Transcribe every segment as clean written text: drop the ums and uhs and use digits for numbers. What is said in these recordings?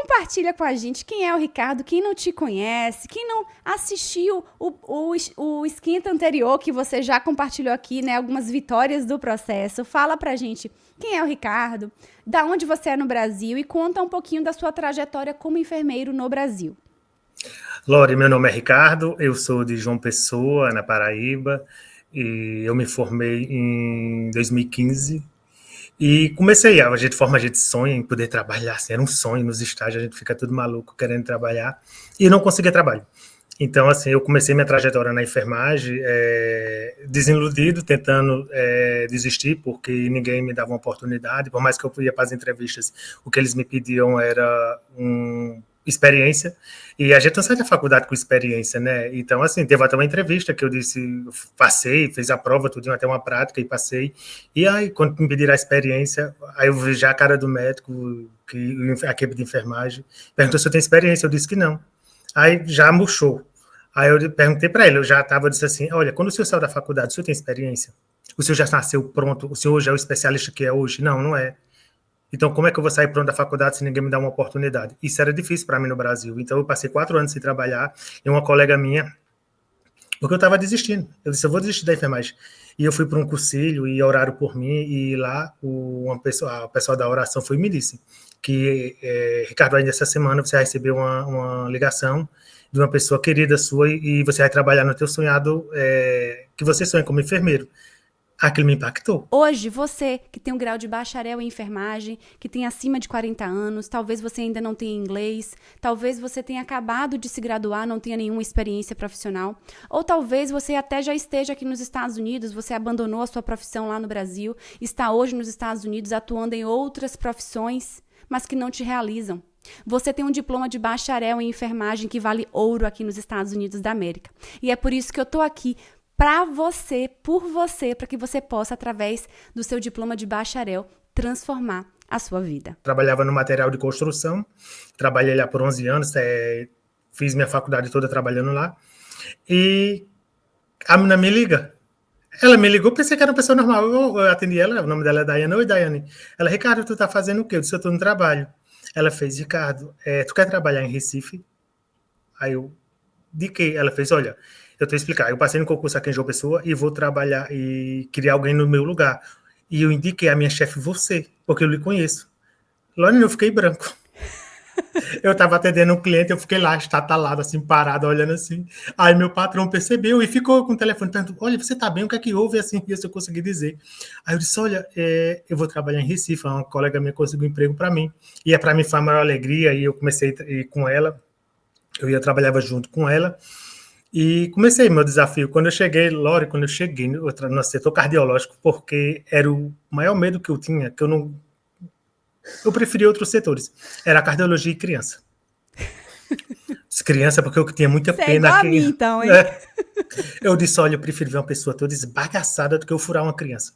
Compartilha com a gente quem é o Ricardo, quem não te conhece, quem não assistiu o esquenta anterior que você já compartilhou aqui, né? Algumas vitórias do processo. Fala pra gente quem é o Ricardo, da onde você é no Brasil e conta um pouquinho da sua trajetória como enfermeiro no Brasil. Lore, meu nome é Ricardo, eu sou de João Pessoa, na Paraíba, e eu me formei em 2015. E comecei, a gente sonha em poder trabalhar, assim, era um sonho nos estágios, a gente fica tudo maluco querendo trabalhar, e não conseguia trabalho. Então, assim, eu comecei minha trajetória na enfermagem, desiludido, tentando desistir, porque ninguém me dava uma oportunidade, por mais que eu ia para as entrevistas, o que eles me pediam era experiência, e a gente não sai da faculdade com experiência, né? Então, assim, teve até uma entrevista que eu disse, passei, fiz a prova, tudo, até uma prática, e passei, e aí, quando me pediram a experiência, aí eu vi já a cara do médico, a equipe de enfermagem, perguntou se eu tenho experiência, eu disse que não. Aí já murchou. Aí eu perguntei para ele, eu disse assim, olha, quando o senhor saiu da faculdade, o senhor tem experiência? O senhor já nasceu pronto? O senhor já é o especialista que é hoje? Não, não é. Então, como é que eu vou sair pronto da faculdade se ninguém me dá uma oportunidade? Isso era difícil para mim no Brasil. Então, eu passei 4 anos sem trabalhar, e uma colega minha, porque eu estava desistindo. Eu disse, eu vou desistir da enfermagem. E eu fui para um cursilho, e oraram por mim, e lá o pessoal da oração foi e me disse que, Ricardo, ainda essa semana você vai receber uma ligação de uma pessoa querida sua, e você vai trabalhar no teu sonhado, que você sonha como enfermeiro. Aquilo me impactou. Hoje, você que tem um grau de bacharel em enfermagem, que tem acima de 40 anos, talvez você ainda não tenha inglês, talvez você tenha acabado de se graduar, não tenha nenhuma experiência profissional, ou talvez você até já esteja aqui nos Estados Unidos, você abandonou a sua profissão lá no Brasil, está hoje nos Estados Unidos atuando em outras profissões, mas que não te realizam. Você tem um diploma de bacharel em enfermagem que vale ouro aqui nos Estados Unidos da América. E é por isso que eu tô aqui para você, por você, para que você possa, através do seu diploma de bacharel, transformar a sua vida. Trabalhava no material de construção, trabalhei lá por 11 anos, fiz minha faculdade toda trabalhando lá, e a menina me liga. Ela me ligou, pensei que era uma pessoa normal, eu atendi ela, o nome dela é Daiane. Oi, Daiane. Ela, Ricardo, tu tá fazendo o quê? Eu disse, eu tô no trabalho. Ela fez, Ricardo, tu quer trabalhar em Recife? Aí eu, de quê? Ela fez, olha, eu estou explicando, eu passei no concurso aqui em João Pessoa e vou trabalhar e criar alguém no meu lugar. E eu indiquei a minha chefe você, porque eu lhe conheço. Logo eu fiquei branco. Eu estava atendendo um cliente, eu fiquei lá, estatalado, assim, parado, olhando assim. Aí meu patrão percebeu e ficou com o telefone, perguntou, olha, você tá bem, o que é que houve? Assim, isso eu consegui dizer. Aí eu disse, olha, eu vou trabalhar em Recife, uma colega minha conseguiu um emprego para mim. E para mim foi a maior alegria, e eu comecei a ir com ela, trabalhava junto com ela. E comecei meu desafio. Quando eu cheguei no setor cardiológico, porque era o maior medo que eu tinha, que eu preferia outros setores. Era a cardiologia e criança. Criança, porque eu tinha muita Você pena. É igual a mim, então, hein? Eu disse, olha, eu prefiro ver uma pessoa toda esbagaçada do que eu furar uma criança.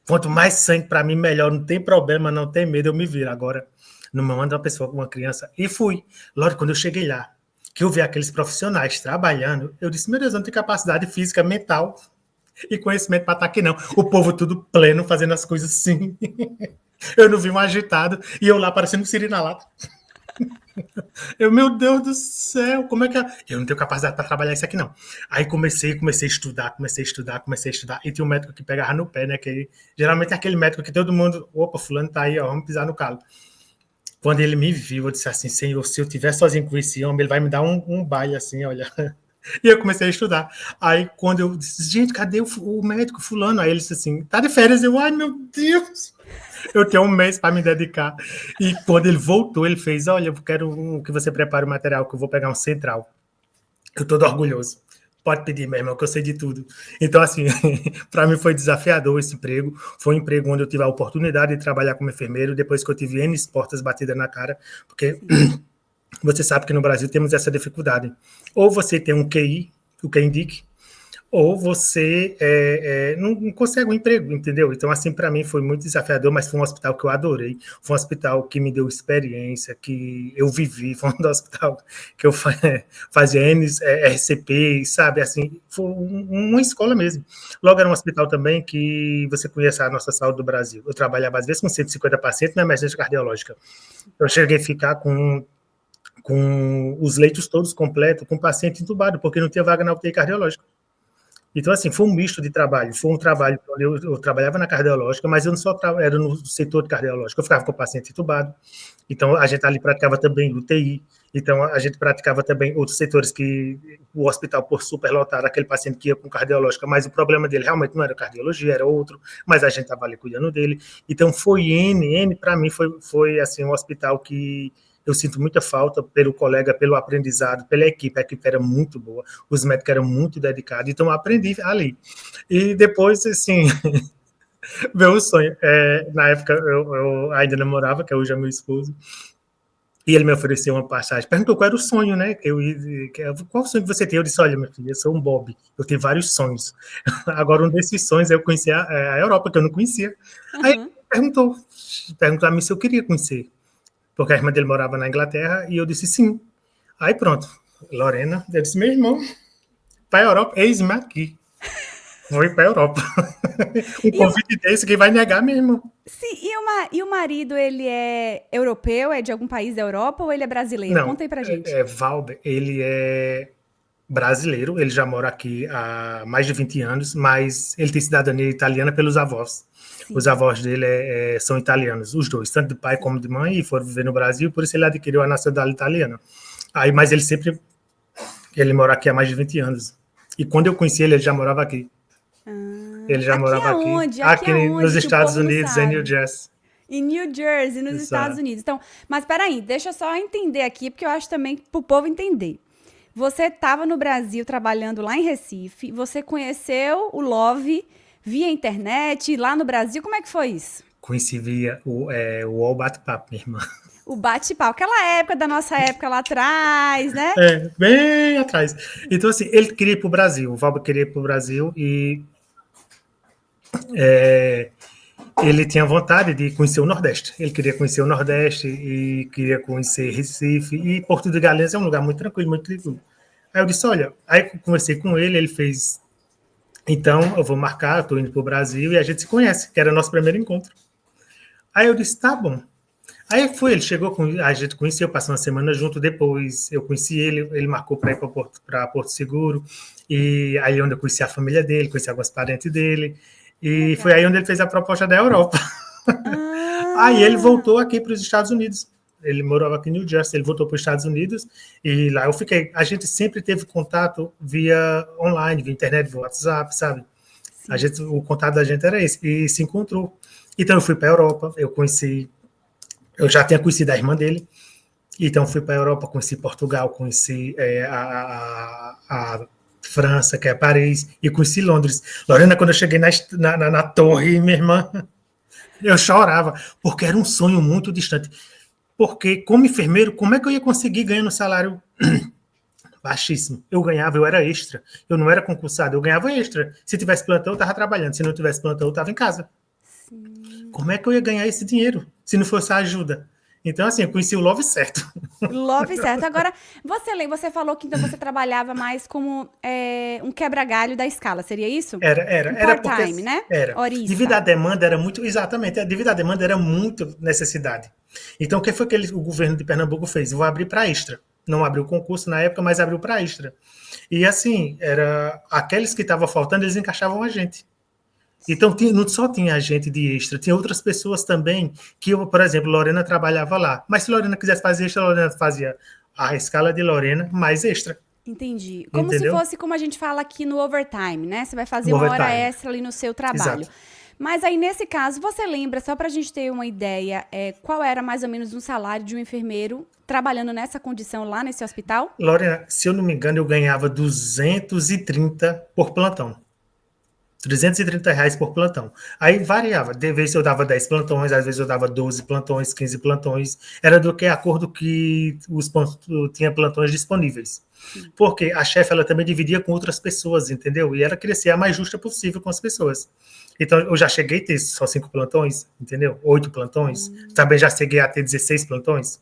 Quanto mais sangue, para mim, melhor. Não tem problema, não tem medo, eu me viro. Agora, não me manda uma pessoa com uma criança. E fui. Logo, quando eu cheguei lá, que eu vi aqueles profissionais trabalhando, eu disse, meu Deus, eu não tenho capacidade física, mental e conhecimento para estar aqui, não. O povo tudo pleno, fazendo as coisas assim. Eu não vi um agitado, e eu lá parecendo um siri na lata. Meu Deus do céu, como é que é? Eu não tenho capacidade para trabalhar isso aqui, não. Aí comecei a estudar, e tinha um médico que pegava no pé, né, que geralmente é aquele médico que todo mundo, opa, fulano tá aí, ó, vamos pisar no calo. Quando ele me viu, eu disse assim, Senhor, se eu estiver sozinho com esse homem, ele vai me dar um baile assim, olha. E eu comecei a estudar. Aí, quando eu disse, gente, cadê o médico fulano? Aí ele disse assim, tá de férias. Eu, ai, meu Deus, eu tenho um mês para me dedicar. E quando ele voltou, ele fez, olha, eu quero que você prepare o material, que eu vou pegar um central. Eu todo orgulhoso. Pode pedir, meu irmão, que eu sei de tudo. Então, assim, para mim foi desafiador esse emprego. Foi um emprego onde eu tive a oportunidade de trabalhar como enfermeiro, depois que eu tive N portas batidas na cara, porque você sabe que no Brasil temos essa dificuldade. Ou você tem um QI, o que indique, ou você não consegue um emprego, entendeu? Então, assim, para mim foi muito desafiador, mas foi um hospital que eu adorei, foi um hospital que me deu experiência, que eu vivi, foi um hospital que eu fazia RCP, sabe, assim, foi uma escola mesmo. Logo era um hospital também que você conhece a nossa saúde do Brasil. Eu trabalhava às vezes com 150 pacientes na emergência cardiológica. Eu cheguei a ficar com com os leitos todos completos, com paciente entubado, porque não tinha vaga na UTI cardiológica. Então, assim, foi um misto de trabalho. Foi um trabalho onde eu trabalhava na cardiológica, mas eu não só era no setor de cardiológica, eu ficava com o paciente entubado. Então, a gente ali praticava também UTI. Então, a gente praticava também outros setores que o hospital, por superlotado, aquele paciente que ia com cardiológica, mas o problema dele realmente não era cardiologia, era outro, mas a gente estava ali cuidando dele. Então, foi para mim, foi assim, um hospital que eu sinto muita falta pelo colega, pelo aprendizado, pela equipe. A equipe era muito boa, os médicos eram muito dedicados, então eu aprendi ali. E depois, assim, meu sonho, na época eu ainda namorava, que hoje é meu esposo, e ele me ofereceu uma passagem. Perguntou qual era o sonho, né? Qual o sonho que você tem? Eu disse, olha, meu filho, eu sou um Bob, eu tenho vários sonhos. Agora, um desses sonhos é eu conhecer a Europa, que eu não conhecia. Aí perguntou a mim se eu queria conhecer, porque a irmã dele morava na Inglaterra, e eu disse sim. Aí pronto, Lorena, eu disse, meu irmão, para a Europa, eis-me aqui. Vou ir para a Europa. Um convite desse, quem vai negar mesmo? Sim, e o marido, ele é europeu, é de algum país da Europa ou ele é brasileiro? Não, Conta aí pra gente. Valber, ele é brasileiro, ele já mora aqui há mais de 20 anos, mas ele tem cidadania italiana pelos avós. Sim. Os avós dele são italianos, os dois, tanto de pai como de mãe, e foram viver no Brasil, por isso ele adquiriu a nacionalidade italiana. Mas ele mora aqui há mais de 20 anos. E quando eu conheci ele, ele já morava aqui. Ele já morava aqui. Aqui nos Estados Unidos, em New Jersey. Em New Jersey, nos Estados Unidos. Então, mas peraí, deixa eu só entender aqui, porque eu acho também pro povo entender. Você estava no Brasil trabalhando lá em Recife, você conheceu o Love via internet, lá no Brasil, como é que foi isso? Conheci via o bate-papo, minha irmã. O bate-papo, aquela época da nossa época lá atrás, né? Bem atrás. Então, assim, ele queria ir para o Brasil, o Valber queria ir para o Brasil e ele tinha vontade de conhecer o Nordeste. Ele queria conhecer o Nordeste e queria conhecer Recife. E Porto de Galinhas é um lugar muito tranquilo, muito tranquilo. Aí eu disse, olha, aí eu conversei com ele, ele fez, então eu vou marcar, eu tô indo pro Brasil e a gente se conhece, que era o nosso primeiro encontro. Aí eu disse, tá bom. Aí ele chegou, a gente conheceu, passou uma semana junto, depois eu conheci ele marcou para ir para Porto Seguro, e aí onde eu conheci a família dele, conheci alguns parentes dele, e foi aí onde ele fez a proposta da Europa. Aí ele voltou aqui para os Estados Unidos. Ele morava aqui em New Jersey, ele voltou para os Estados Unidos e lá eu fiquei. A gente sempre teve contato via online, via internet, via WhatsApp, sabe? O contato da gente era esse, e se encontrou. Então eu fui para a Europa, eu já tinha conhecido a irmã dele, então fui para a Europa, conheci Portugal, conheci a França, que é Paris, e conheci Londres. Lorena, quando eu cheguei na torre, minha irmã, eu chorava, porque era um sonho muito distante. Porque, como enfermeiro, como é que eu ia conseguir ganhar um salário baixíssimo? Eu era extra. Eu não era concursado, eu ganhava extra. Se tivesse plantão, eu estava trabalhando. Se não tivesse plantão, eu estava em casa. Sim. Como é que eu ia ganhar esse dinheiro, se não fosse a ajuda? Então, assim, eu conheci o Love certo. Love certo. Agora, você falou que então você trabalhava mais como um quebra-galho da escala, seria isso? Era part-time, né? Era. Horista. Devido à demanda, era muito... Exatamente. Devido à demanda, era muito necessidade. Então, o que foi que o governo de Pernambuco fez? Eu vou abrir para extra. Não abriu concurso na época, mas abriu para extra. E, assim, aqueles que estavam faltando, eles encaixavam a gente. Então, não só tinha gente de extra, tinha outras pessoas também que, por exemplo, Lorena trabalhava lá. Mas se Lorena quisesse fazer extra, Lorena fazia a escala de Lorena mais extra. Entendi. Como se fosse como a gente fala aqui no overtime, né? Você vai fazer uma hora extra ali no seu trabalho. Exato. Mas aí, nesse caso, você lembra, só para a gente ter uma ideia, qual era mais ou menos um salário de um enfermeiro trabalhando nessa condição lá nesse hospital? Lorena, se eu não me engano, eu ganhava 230 por plantão. R$330 por plantão. Aí variava. De vez eu dava 10 plantões, às vezes eu dava 12 plantões, 15 plantões. Era do que acordo que tinha plantões disponíveis. Porque a chefe, ela também dividia com outras pessoas, entendeu? E ela queria ser a mais justa possível com as pessoas. Então, eu já cheguei a ter só 5 plantões, entendeu? 8 plantões. Também já cheguei a ter 16 plantões.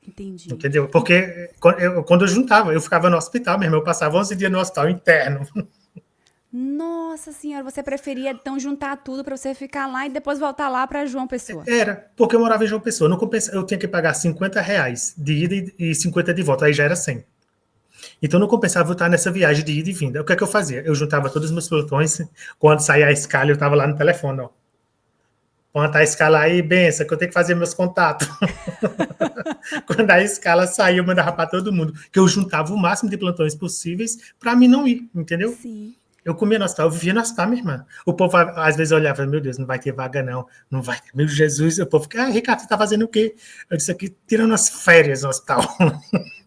Entendi. Entendeu? Porque quando eu juntava, eu ficava no hospital mesmo. Eu passava 11 dias no hospital interno. Nossa senhora, você preferia então juntar tudo para você ficar lá e depois voltar lá para João Pessoa? Era, porque eu morava em João Pessoa. Não compensa, eu tinha que pagar R$ 50 de ida e 50 de volta, aí já era 100. Então não compensava eu estar nessa viagem de ida e vinda. O que é que eu fazia? Eu juntava todos os meus pelotões, quando saía a escala, eu estava lá no telefone, ó. Quando a escala aí, benção, que eu tenho que fazer meus contatos. Quando a escala saía, eu mandava para todo mundo, que eu juntava o máximo de plantões possíveis para mim não ir, entendeu? Sim. Eu comia no hospital, eu vivia no hospital, minha irmã. O povo às vezes olhava, meu Deus, não vai ter vaga não, não vai ter, meu Jesus. O povo fica, Ricardo, você tá fazendo o quê? Eu disse aqui, tirando as férias no hospital.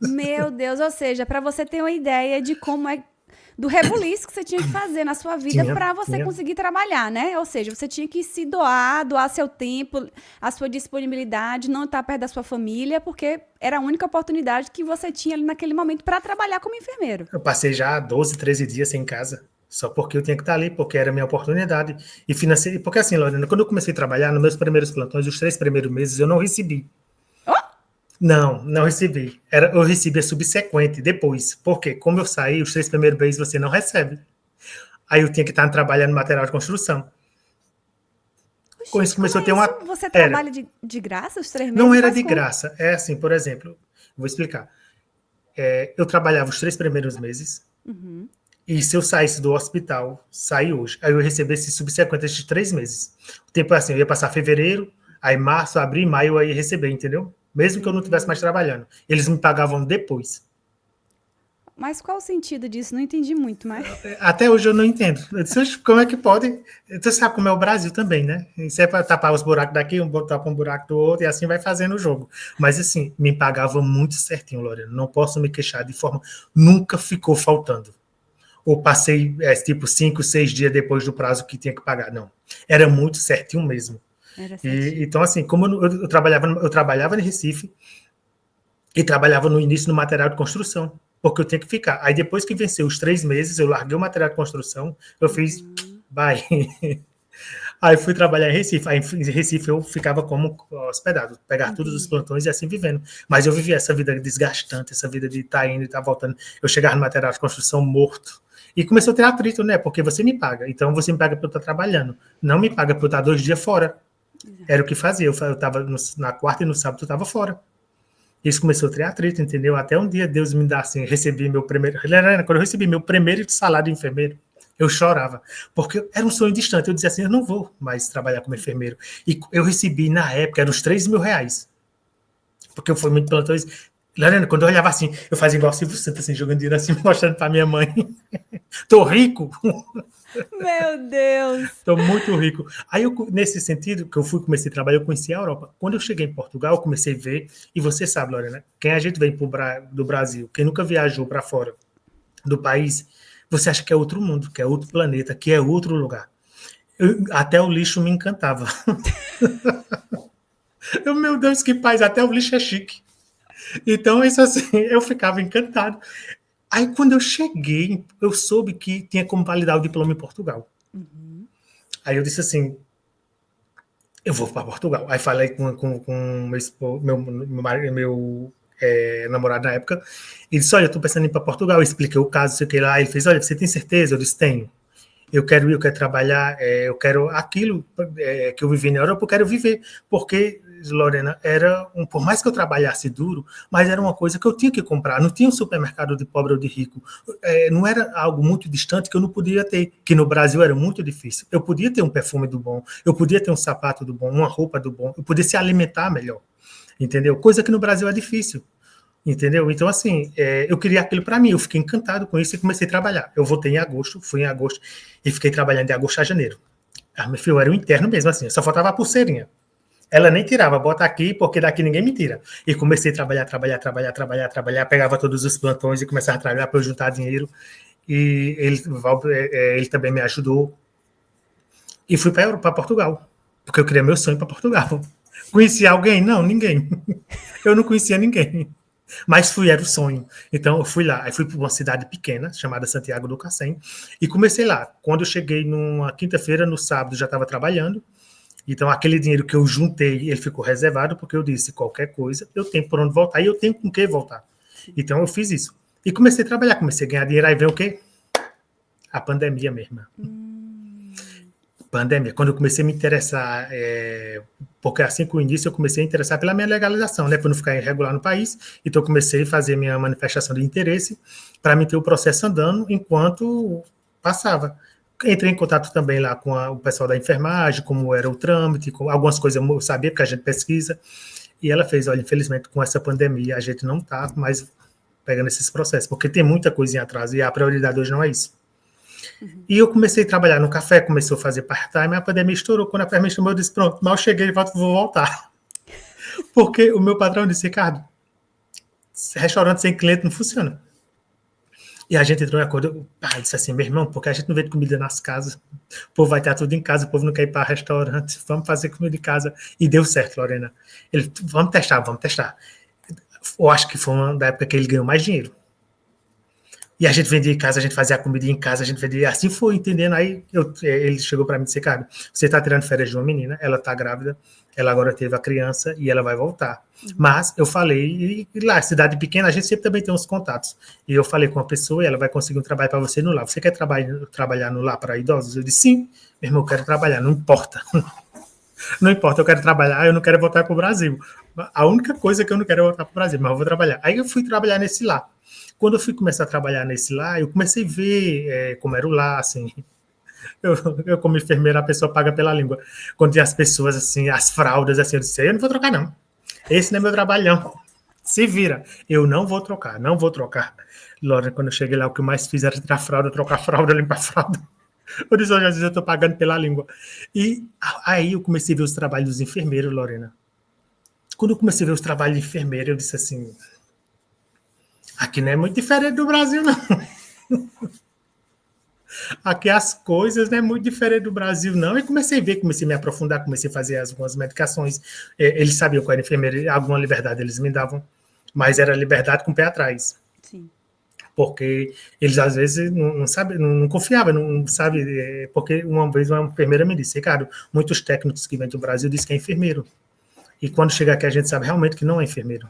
Meu Deus, ou seja, para você ter uma ideia de como é do rebuliço que você tinha que fazer na sua vida Tinha, para você tinha. conseguir trabalhar, né? Ou seja, você tinha que se doar, doar seu tempo, a sua disponibilidade, não estar perto da sua família, porque era a única oportunidade que você tinha ali naquele momento para trabalhar como enfermeiro. Eu passei já 12, 13 dias sem casa, só porque eu tinha que estar ali, porque era a minha oportunidade. E financeiro, porque assim, Lorena, quando eu comecei a trabalhar, nos meus primeiros plantões, os 3 primeiros meses, eu não recebi. Oh! Não recebi. Eu recebi a subsequente depois. Porque, como eu saí, os 3 primeiros meses você não recebe. Aí eu tinha que estar trabalhando material de construção. Com isso Gente, como começou a é ter uma. isso? Você Era. trabalha de graça os 3 meses? Não era Faz de como? graça. É assim, por exemplo, vou explicar. Eu trabalhava os 3 primeiros meses. E se eu saísse do hospital, saí hoje. Aí eu recebesse subsequentes de 3 meses. O tempo é assim, eu ia passar fevereiro, aí março, abril, maio, eu ia receber, entendeu? Mesmo que eu não estivesse mais trabalhando. Eles me pagavam depois. Mas qual o sentido disso? Não entendi muito, mas... Até hoje eu não entendo. Eu disse, como é que pode? Você sabe como é o Brasil também, né? Isso é para tapar os buracos daqui, tapar um buraco do outro, e assim vai fazendo o jogo. Mas assim, me pagava muito certinho, Lorena. Não posso me queixar de forma. Nunca ficou faltando. Ou passei, tipo, 5, 6 dias depois do prazo que tinha que pagar. Não. Era muito certinho mesmo. Era certinho. Então, assim, como eu trabalhava em Recife e trabalhava no início no material de construção, porque eu tinha que ficar. Aí, depois que venceu os 3 meses, eu larguei o material de construção, eu fiz, bye. Aí fui trabalhar em Recife. Aí em Recife eu ficava como hospedado, pegar todos os plantões e assim vivendo. Mas eu vivia essa vida desgastante, essa vida de estar indo e estar voltando. Eu chegava no material de construção morto. E começou a ter atrito, né? Porque você me paga. Então você me paga para eu estar trabalhando. Não me paga para eu estar 2 dias fora. Era o que fazia. Eu estava na quarta e no sábado eu estava fora. Isso começou a ter atrito, entendeu? Até um dia Deus me dá assim, recebi meu primeiro. Quando eu recebi meu primeiro salário de enfermeiro, eu chorava, porque era um sonho distante. Eu dizia assim, eu não vou mais trabalhar como enfermeiro. E eu recebi, na época, eram uns R$ 3.000. Porque eu fui muito plantões. Lorena, quando eu olhava assim, eu fazia igual o Silvio Santos, assim, jogando dinheiro assim, mostrando para minha mãe. Tô rico. Meu Deus! Tô muito rico. Aí, nesse sentido, que eu comecei a trabalhar, eu conheci a Europa. Quando eu cheguei em Portugal, eu comecei a ver, e você sabe, Lorena, quem a gente vem do Brasil, quem nunca viajou para fora do país, você acha que é outro mundo, que é outro planeta, que é outro lugar. Até o lixo me encantava. Meu Deus, que país, até o lixo é chique. Então, isso assim, eu ficava encantado. Aí, quando eu cheguei, eu soube que tinha como validar o diploma em Portugal. Aí eu disse assim, eu vou para Portugal. Aí falei com meu namorado na época, e disse, olha, eu estou pensando em ir para Portugal. Eu expliquei o caso, sei o que lá. Ele fez, olha, você tem certeza? Eu disse, tenho. Eu quero trabalhar, eu quero aquilo que eu vivi na Europa, eu quero viver. Porque, Lorena, por mais que eu trabalhasse duro, mas era uma coisa que eu tinha que comprar. Não tinha um supermercado de pobre ou de rico. Não era algo muito distante que eu não podia ter, que no Brasil era muito difícil. Eu podia ter um perfume do bom, eu podia ter um sapato do bom, uma roupa do bom, eu podia se alimentar melhor, entendeu? Coisa que no Brasil é difícil. Entendeu? Então, assim, eu queria aquilo para mim, eu fiquei encantado com isso e comecei a trabalhar. Eu voltei em agosto, fui em agosto e fiquei trabalhando de agosto a janeiro. Meu filho, era o interno mesmo, assim, só faltava a pulseirinha. Ela nem tirava, bota aqui, porque daqui ninguém me tira. E comecei a trabalhar, pegava todos os plantões e começava a trabalhar para eu juntar dinheiro. E ele também me ajudou. E fui para Portugal, porque eu queria meu sonho para Portugal. Conhecia alguém? Não, ninguém. Eu não conhecia ninguém. Mas era o sonho. Então eu fui lá, aí fui para uma cidade pequena, chamada Santiago do Cacém, e comecei lá. Quando eu cheguei numa quinta-feira, no sábado já estava trabalhando, então aquele dinheiro que eu juntei, ele ficou reservado, porque eu disse, qualquer coisa, eu tenho por onde voltar, e eu tenho com que voltar. Então eu fiz isso. E comecei a trabalhar, comecei a ganhar dinheiro, aí vem o quê? a pandemia mesmo. Pandemia, quando eu comecei a me interessar, porque assim com o início eu comecei a interessar pela minha legalização, né, para não ficar irregular no país, então eu comecei a fazer minha manifestação de interesse para me ter o processo andando enquanto passava. Entrei em contato também lá com o pessoal da enfermagem, como era o trâmite, com algumas coisas eu sabia, porque a gente pesquisa, e ela fez, olha, infelizmente com essa pandemia a gente não está mais pegando esses processos, porque tem muita coisinha atrás e a prioridade hoje não é isso. E eu comecei a trabalhar no café, começou a fazer part-time, a pandemia estourou. Quando a pandemia estourou, eu disse, pronto, mal cheguei, vou voltar. Porque o meu patrão disse, Ricardo, restaurante sem cliente não funciona. E a gente entrou em acordo, disse assim, meu irmão, porque a gente não vende comida nas casas, o povo vai estar tudo em casa, o povo não quer ir para restaurante, vamos fazer comida em casa. E deu certo, Lorena. Ele, vamos testar. Eu acho que foi uma da época que ele ganhou mais dinheiro. E a gente vendia em casa, a gente fazia a comida em casa, a gente vendia, assim foi, entendendo? Aí ele chegou para mim e disse, cara, você está tirando férias de uma menina, ela está grávida, ela agora teve a criança e ela vai voltar. Mas eu falei, e lá, cidade pequena, a gente sempre também tem uns contatos. E eu falei com uma pessoa e ela vai conseguir um trabalho para você no lar. Você quer trabalhar no lar para idosos? Eu disse, sim, meu irmão, eu quero trabalhar, não importa. Não importa, eu quero trabalhar, eu não quero voltar para o Brasil. A única coisa que eu não quero é voltar para o Brasil, mas eu vou trabalhar. Aí eu fui trabalhar nesse lar. Quando eu fui começar a trabalhar nesse lá, eu comecei a ver como era o lá, assim. Eu, como enfermeira, a pessoa paga pela língua. Quando tinha as pessoas, assim, as fraldas, assim, eu disse, eu não vou trocar, não. Esse não é meu trabalho, não. Se vira. Eu não vou trocar. Lógico, quando eu cheguei lá, o que eu mais fiz era tirar fralda, trocar fralda, limpar fralda. Eu disse, às vezes eu estou pagando pela língua. E aí eu comecei a ver os trabalhos dos enfermeiros, Lorena. Quando eu comecei a ver os trabalhos de enfermeiro, eu disse assim, aqui não é muito diferente do Brasil, não. Aqui as coisas não é muito diferente do Brasil, não. E comecei a me aprofundar, comecei a fazer algumas medicações. Eles sabiam que eu era enfermeiro, alguma liberdade eles me davam, mas era liberdade com o pé atrás. Sim. Porque eles às vezes não confiavam, não sabe, porque uma vez uma enfermeira me disse, Ricardo, muitos técnicos que vêm do Brasil dizem que é enfermeiro. E quando chega aqui a gente sabe realmente que não é enfermeiro.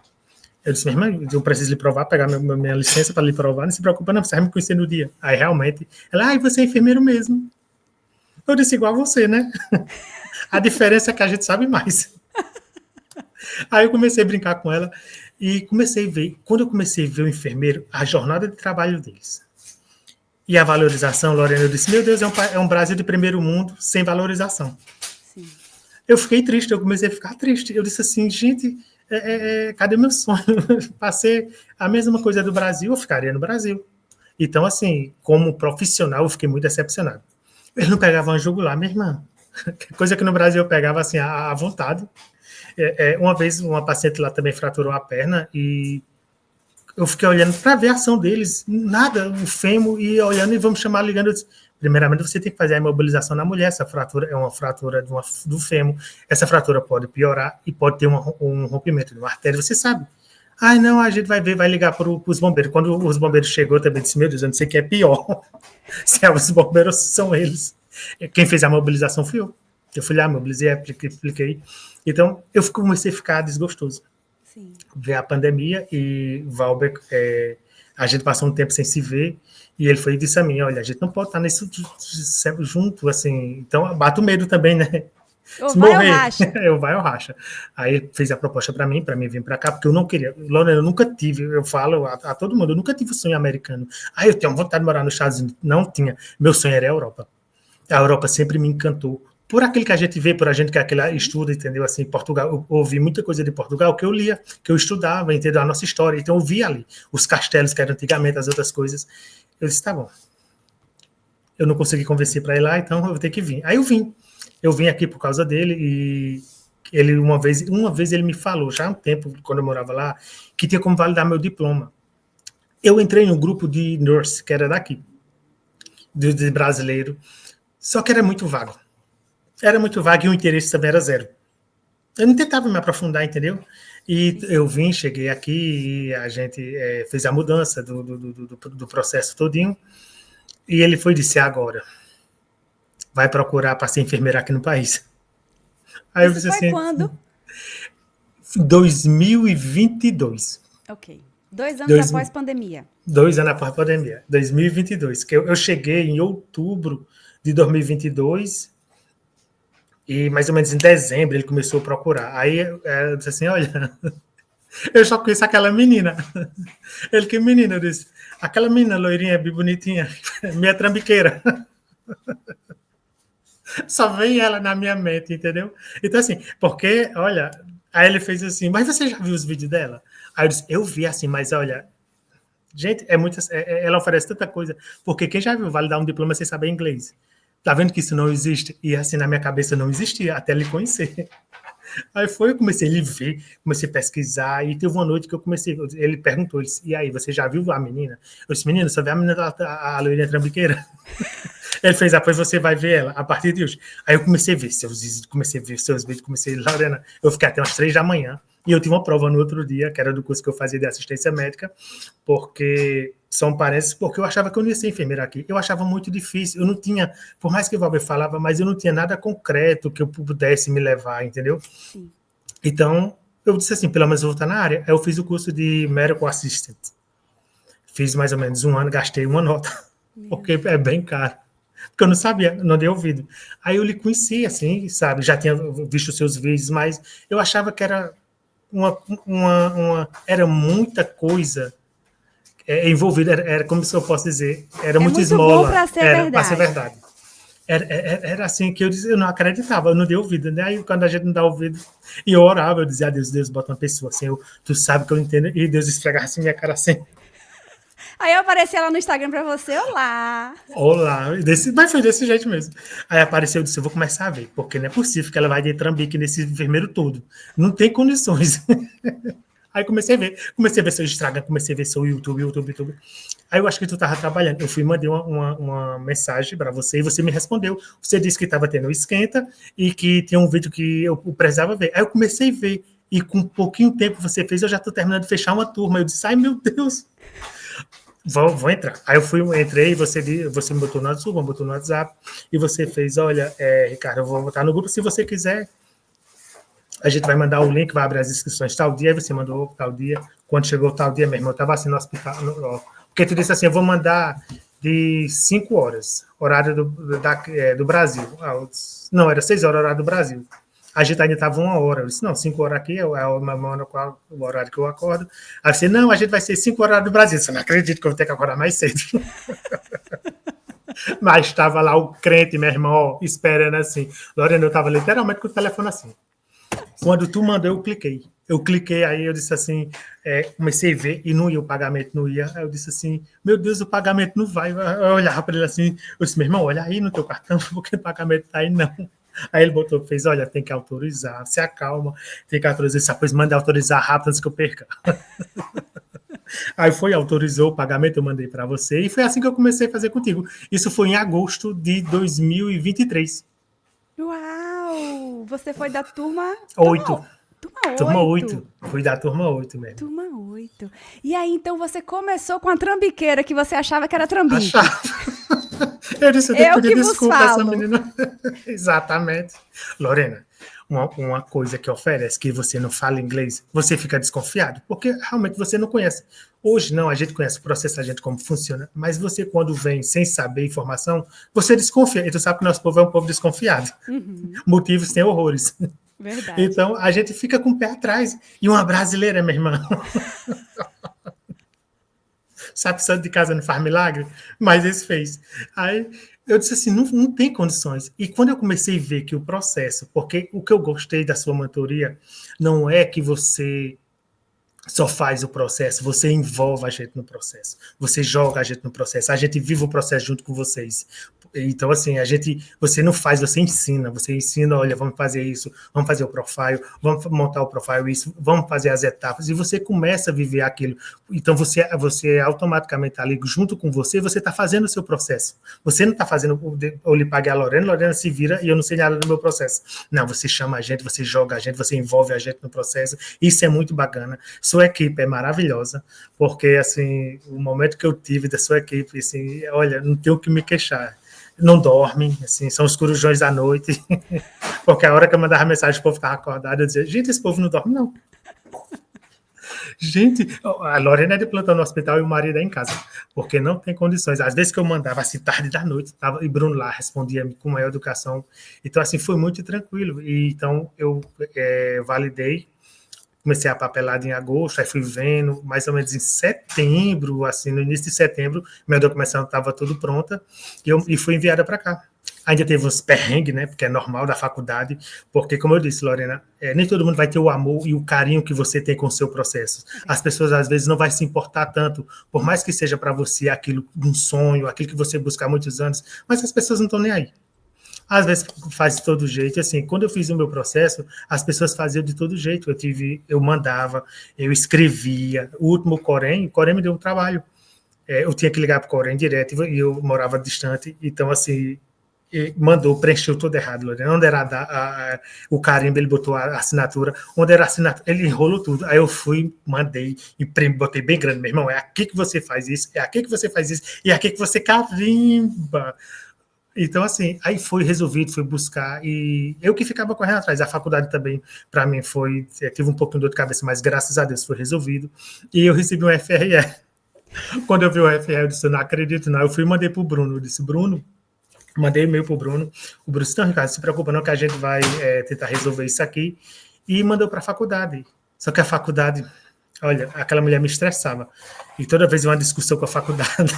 Eu disse, minha irmã, eu preciso lhe provar, pegar minha licença para lhe provar, não se preocupa não, você vai me conhecer no dia. Aí realmente, ela, você é enfermeiro mesmo. Eu disse, igual a você, né? A diferença é que a gente sabe mais. Aí eu comecei a brincar com ela e comecei a ver, quando eu comecei a ver o enfermeiro, a jornada de trabalho deles. E a valorização, Lorena, eu disse, meu Deus, é um Brasil de primeiro mundo sem valorização. Sim. Eu fiquei triste, eu comecei a ficar triste. Eu disse assim, gente, cadê meu sonho? Passei a mesma coisa do Brasil, eu ficaria no Brasil. Então, assim, como profissional, eu fiquei muito decepcionado. Eles não pegavam a jugular, minha irmã. Coisa que no Brasil eu pegava assim à vontade. Uma vez uma paciente lá também fraturou a perna e eu fiquei olhando para ver a ação deles, nada, o fêmur, e olhando e vamos chamar, ligando. Primeiramente, você tem que fazer a imobilização na mulher. Essa fratura é uma fratura do fêmur. Essa fratura pode piorar e pode ter um rompimento de uma artéria, você sabe. Ai, não, a gente vai ver, vai ligar para os bombeiros. Quando os bombeiros chegou, eu também disse, meu Deus, eu não sei o que é pior. Se é os bombeiros, são eles. Quem fez a mobilização fui eu. Eu fui lá, mobilizei, apliquei. Então, eu comecei a ficar desgostoso. Sim. Ver a pandemia e Valber, a gente passou um tempo sem se ver, e ele foi e disse a mim, olha, a gente não pode estar nisso sempre junto, assim, então bate o medo também, né? Se morrer, eu vai ou racha. Aí ele fez a proposta para mim vir para cá, porque eu não queria, Lorena, eu nunca tive, eu falo a todo mundo, eu nunca tive o sonho americano. Eu tenho vontade de morar nos Estados Unidos, não tinha, meu sonho era a Europa. A Europa sempre me encantou, por aquilo que a gente vê, por a gente que aquela estuda, entendeu? Assim, Portugal, eu ouvi muita coisa de Portugal que eu lia, que eu estudava, entendeu? A nossa história, então eu via ali os castelos que eram antigamente, as outras coisas. Eu disse, tá bom. Eu não consegui convencer para ir lá, então eu vou ter que vir. Aí eu vim aqui por causa dele e ele uma vez ele me falou, já há um tempo, quando eu morava lá, que tinha como validar meu diploma. Eu entrei no grupo de nurse, que era daqui, de brasileiro, só que era muito vago. Era muito vago e o interesse também era zero. Eu não tentava me aprofundar, entendeu? E eu cheguei aqui e a gente fez a mudança do processo todinho. E ele foi e disse, agora, vai procurar para ser enfermeira aqui no país. Aí eu disse assim, quando? 2022. Ok. 2 anos Dois, após pandemia. 2 anos após a pandemia, 2022. Que eu cheguei em outubro de 2022 e mais ou menos em dezembro ele começou a procurar. Aí eu disse assim, olha, eu só conheço aquela menina. Ele, que menina? Eu disse, aquela menina loirinha, bem bonitinha, minha trambiqueira. Só vem ela na minha mente, entendeu? Então, assim, porque, olha, aí ele fez assim, mas você já viu os vídeos dela? Aí eu disse, eu vi assim, mas olha, gente, ela oferece tanta coisa, porque quem já viu vale dar um diploma sem saber inglês? Tá vendo que isso não existe? E assim, na minha cabeça não existia, até ele conhecer. Aí foi, eu comecei a ver, comecei a pesquisar, e teve uma noite que eu comecei, ele perguntou, ele disse, e aí, você já viu a menina? Eu disse, menina, você vê a menina, a loirinha trambiqueira? Ele fez, depois você vai ver ela, a partir de hoje. Aí eu comecei a ver seus vídeos, comecei a ver seus vídeos, Lorena, eu fiquei até umas 3 da manhã, e eu tive uma prova no outro dia, que era do curso que eu fazia de assistência médica, porque são parentes, porque eu achava que eu não ia ser enfermeira aqui. Eu achava muito difícil, eu não tinha, por mais que o Valber falava, mas eu não tinha nada concreto que eu pudesse me levar, entendeu? Sim. Então, eu disse assim, pelo menos eu vou estar na área. Aí eu fiz o curso de Medical Assistant. Fiz mais ou menos 1 ano, gastei uma nota, porque é bem caro. Porque eu não sabia, não dei ouvido. Aí eu lhe conheci, assim, sabe? Já tinha visto os seus vídeos, mas eu achava que era era muita coisa envolvida, era como se eu posso dizer, era muito esmola. Bom para ser verdade. Para ser verdade. Era assim que eu não acreditava, eu não dei ouvido, né? Aí quando a gente não dá ouvido, e eu orava, eu dizia a Deus, Deus bota uma pessoa assim, tu sabe que eu entendo, e Deus esfregava assim minha cara assim. Aí eu apareci lá no Instagram pra você, olá. Olá, mas foi desse jeito mesmo. Aí apareceu, eu disse, eu vou começar a ver, porque não é possível que ela vai de trambique nesse enfermeiro todo. Não tem condições. Aí comecei a ver seu Instagram, comecei a ver seu YouTube. Aí eu acho que tu estava trabalhando. Eu fui mandei uma mensagem para você e você me respondeu. Você disse que estava tendo esquenta e que tinha um vídeo que eu precisava ver. Aí eu comecei a ver. E com pouquinho tempo você fez, eu já estou terminando de fechar uma turma. Eu disse, ai meu Deus. Vou entrar. Aí entrei, você me botou no WhatsApp, botou no WhatsApp, e você fez, olha, Ricardo, eu vou botar no grupo, se você quiser, a gente vai mandar o link, vai abrir as inscrições tal dia, aí você mandou tal dia, quando chegou tal dia, meu irmão, eu estava assim no hospital, porque tu disse assim, eu vou mandar de 5 horas, horário do Brasil. Não, era 6 horas, horário do Brasil. A gente ainda estava 1 hora. Eu disse, não, 5 horas aqui é o horário que eu acordo. Aí você, não, a gente vai ser 5 horas do Brasil. Você não acredita que eu vou ter que acordar mais cedo. Mas estava lá o crente, meu irmão, esperando assim. Lorena, eu estava literalmente com o telefone assim. Quando tu mandou, eu cliquei. Eu cliquei, aí eu disse assim, comecei a ver, e não ia, o pagamento não ia. Aí eu disse assim, meu Deus, o pagamento não vai. Eu olhava para ele assim, eu disse, meu irmão, olha aí no teu cartão, porque o pagamento tá aí, não. Aí ele fez, olha, tem que autorizar, se acalma, tem que autorizar, depois manda autorizar rápido antes que eu perca. Aí autorizou o pagamento, eu mandei para você, e foi assim que eu comecei a fazer contigo. Isso foi em agosto de 2023. Uau! Você foi da turma 8. Turma 8. Fui da turma 8 mesmo. Turma 8. E aí, então, você começou com a trambiqueira, que você achava que era trambique. Eu disse, eu tenho que pedir desculpa a essa menina. Exatamente. Lorena, uma coisa que oferece, que você não fala inglês, você fica desconfiado, porque realmente você não conhece. Hoje não, a gente conhece o processo, a gente como funciona, mas você quando vem sem saber informação, você desconfia. E tu sabe que nosso povo é um povo desconfiado. Uhum. Motivos tem horrores. Verdade. Então, a gente fica com o pé atrás. E uma brasileira, minha irmã. Sabe, santo de casa não faz milagre? Mas esse fez. Aí eu disse assim, não tem condições. E quando eu comecei a ver que o processo, porque o que eu gostei da sua mentoria não é que você só faz o processo, você envolve a gente no processo, você joga a gente no processo, a gente vive o processo junto com vocês. Então, assim, você não faz, você ensina, olha, vamos fazer isso, vamos fazer o profile, vamos montar o profile, isso, vamos fazer as etapas, e você começa a viver aquilo. Então, você automaticamente ali, junto com você está fazendo o seu processo. Você não está fazendo, eu lhe paguei a Lorena se vira e eu não sei nada do meu processo. Não, você chama a gente, você joga a gente, você envolve a gente no processo, isso é muito bacana. Sua equipe é maravilhosa, porque, assim, o momento que eu tive da sua equipe, assim, olha, não tenho o que me queixar. Não dormem, assim, são os corujões da noite, porque a hora que eu mandava mensagem, o povo estava acordado, eu dizia, gente, esse povo não dorme, não. Gente, a Lorena é de plantão no hospital e o marido é em casa, porque não tem condições. Às vezes que eu mandava assim, tarde da noite, tava, e Bruno lá respondia com maior educação. Então, assim, foi muito tranquilo. E, então, eu validei, comecei a papelada em agosto, aí fui vendo, mais ou menos em setembro, assim, no início de setembro, minha documentação estava tudo pronta e fui enviada para cá. Ainda teve uns perrengues, né? Porque é normal da faculdade, porque, como eu disse, Lorena, nem todo mundo vai ter o amor e o carinho que você tem com o seu processo. As pessoas, às vezes, não vai se importar tanto, por mais que seja para você aquilo, um sonho, aquilo que você busca há muitos anos, mas as pessoas não estão nem aí. Às vezes faz de todo jeito, assim, quando eu fiz o meu processo, as pessoas faziam de todo jeito, eu mandava, eu escrevia, o último o Corém me deu um trabalho, eu tinha que ligar para o Corém direto, e eu morava distante, então, assim, preencheu tudo errado, Lorena. Onde era o carimbo, ele botou a assinatura, onde era a assinatura, ele enrolou tudo. Aí eu fui, mandei, botei bem grande, meu irmão, é aqui que você faz isso, é aqui que você faz isso, e é aqui que você carimba. Então, assim, aí foi resolvido, fui buscar, e eu que ficava correndo atrás. A faculdade também, para mim, tive um pouquinho de dor de cabeça, mas graças a Deus foi resolvido. E eu recebi um FRE. Quando eu vi o FRE, eu disse, eu não acredito, não. Eu fui e mandei pro Bruno. Eu disse, Bruno, mandei e-mail pro Bruno. O Bruno disse, não, Ricardo, se preocupa não, que a gente vai tentar resolver isso aqui. E mandou para a faculdade. Só que a faculdade, olha, aquela mulher me estressava. E toda vez uma discussão com a faculdade.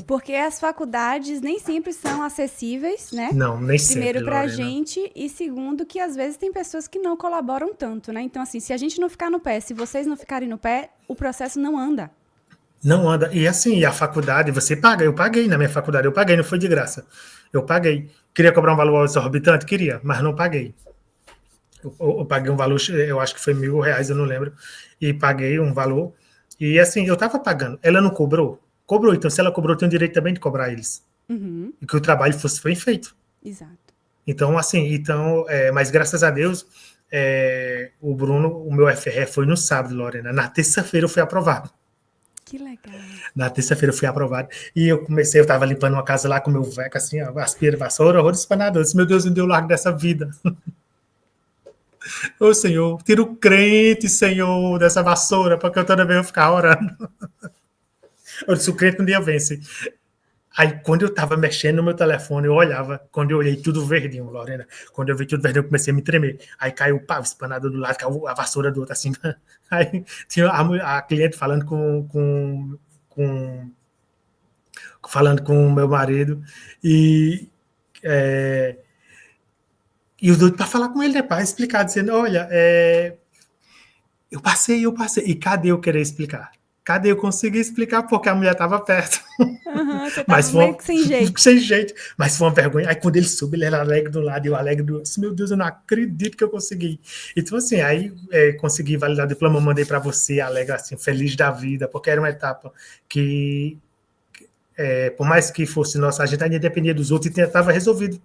Porque as faculdades nem sempre são acessíveis, né? Não, nem sempre, Primeiro pra Lorena. gente e segundo que às vezes tem pessoas que não colaboram tanto, né? Então assim, se a gente não ficar no pé, se vocês não ficarem no pé, o processo não anda. Não anda. E assim, a faculdade, você paga. Eu paguei na minha faculdade, eu paguei, não foi de graça. Eu paguei. Queria cobrar um valor exorbitante? Queria, mas não paguei. Eu paguei um valor, eu acho que foi R$1.000, eu não lembro. E paguei um valor. E assim, eu estava pagando. Ela não cobrou? Cobrou. Então, se ela cobrou, eu tenho direito também de cobrar eles. Uhum. E que o trabalho foi feito. Exato. Então, assim, mas graças a Deus, o Bruno, o meu FRE foi no sábado, Lorena. Na terça-feira eu fui aprovado. Que legal. Na terça-feira eu fui aprovado. E eu estava limpando uma casa lá com meu veco, assim, aspira, vassoura, horror espanador. Eu disse, meu Deus, me deu largo dessa vida. Ô, Senhor, tira o crente, Senhor, dessa vassoura, porque eu toda vez eu ficar orando. Eu disse, o crente um dia vence. Aí, quando eu estava mexendo no meu telefone, eu olhava, quando eu olhei tudo verdinho, Lorena, quando eu vi tudo verdinho, eu comecei a me tremer. Aí caiu o pau, espanador do lado, caiu a vassoura do outro, assim. Aí tinha a cliente falando falando com o meu marido, e os doidos para falar com ele, né, para explicar, dizendo, olha, eu passei, e cadê eu querer explicar? Cadê eu conseguir explicar? Porque a mulher estava perto. Uhum, você Mas tava meio que sem jeito. Sem jeito. Mas foi uma vergonha. Aí quando ele soube, ele era alegre de um lado e eu alegre do outro. Meu Deus, eu não acredito que eu consegui. Então, assim, aí consegui validar o diploma, mandei para você, alegre, assim, feliz da vida, porque era uma etapa que, por mais que fosse nossa, a gente ainda dependia dos outros e estava resolvido.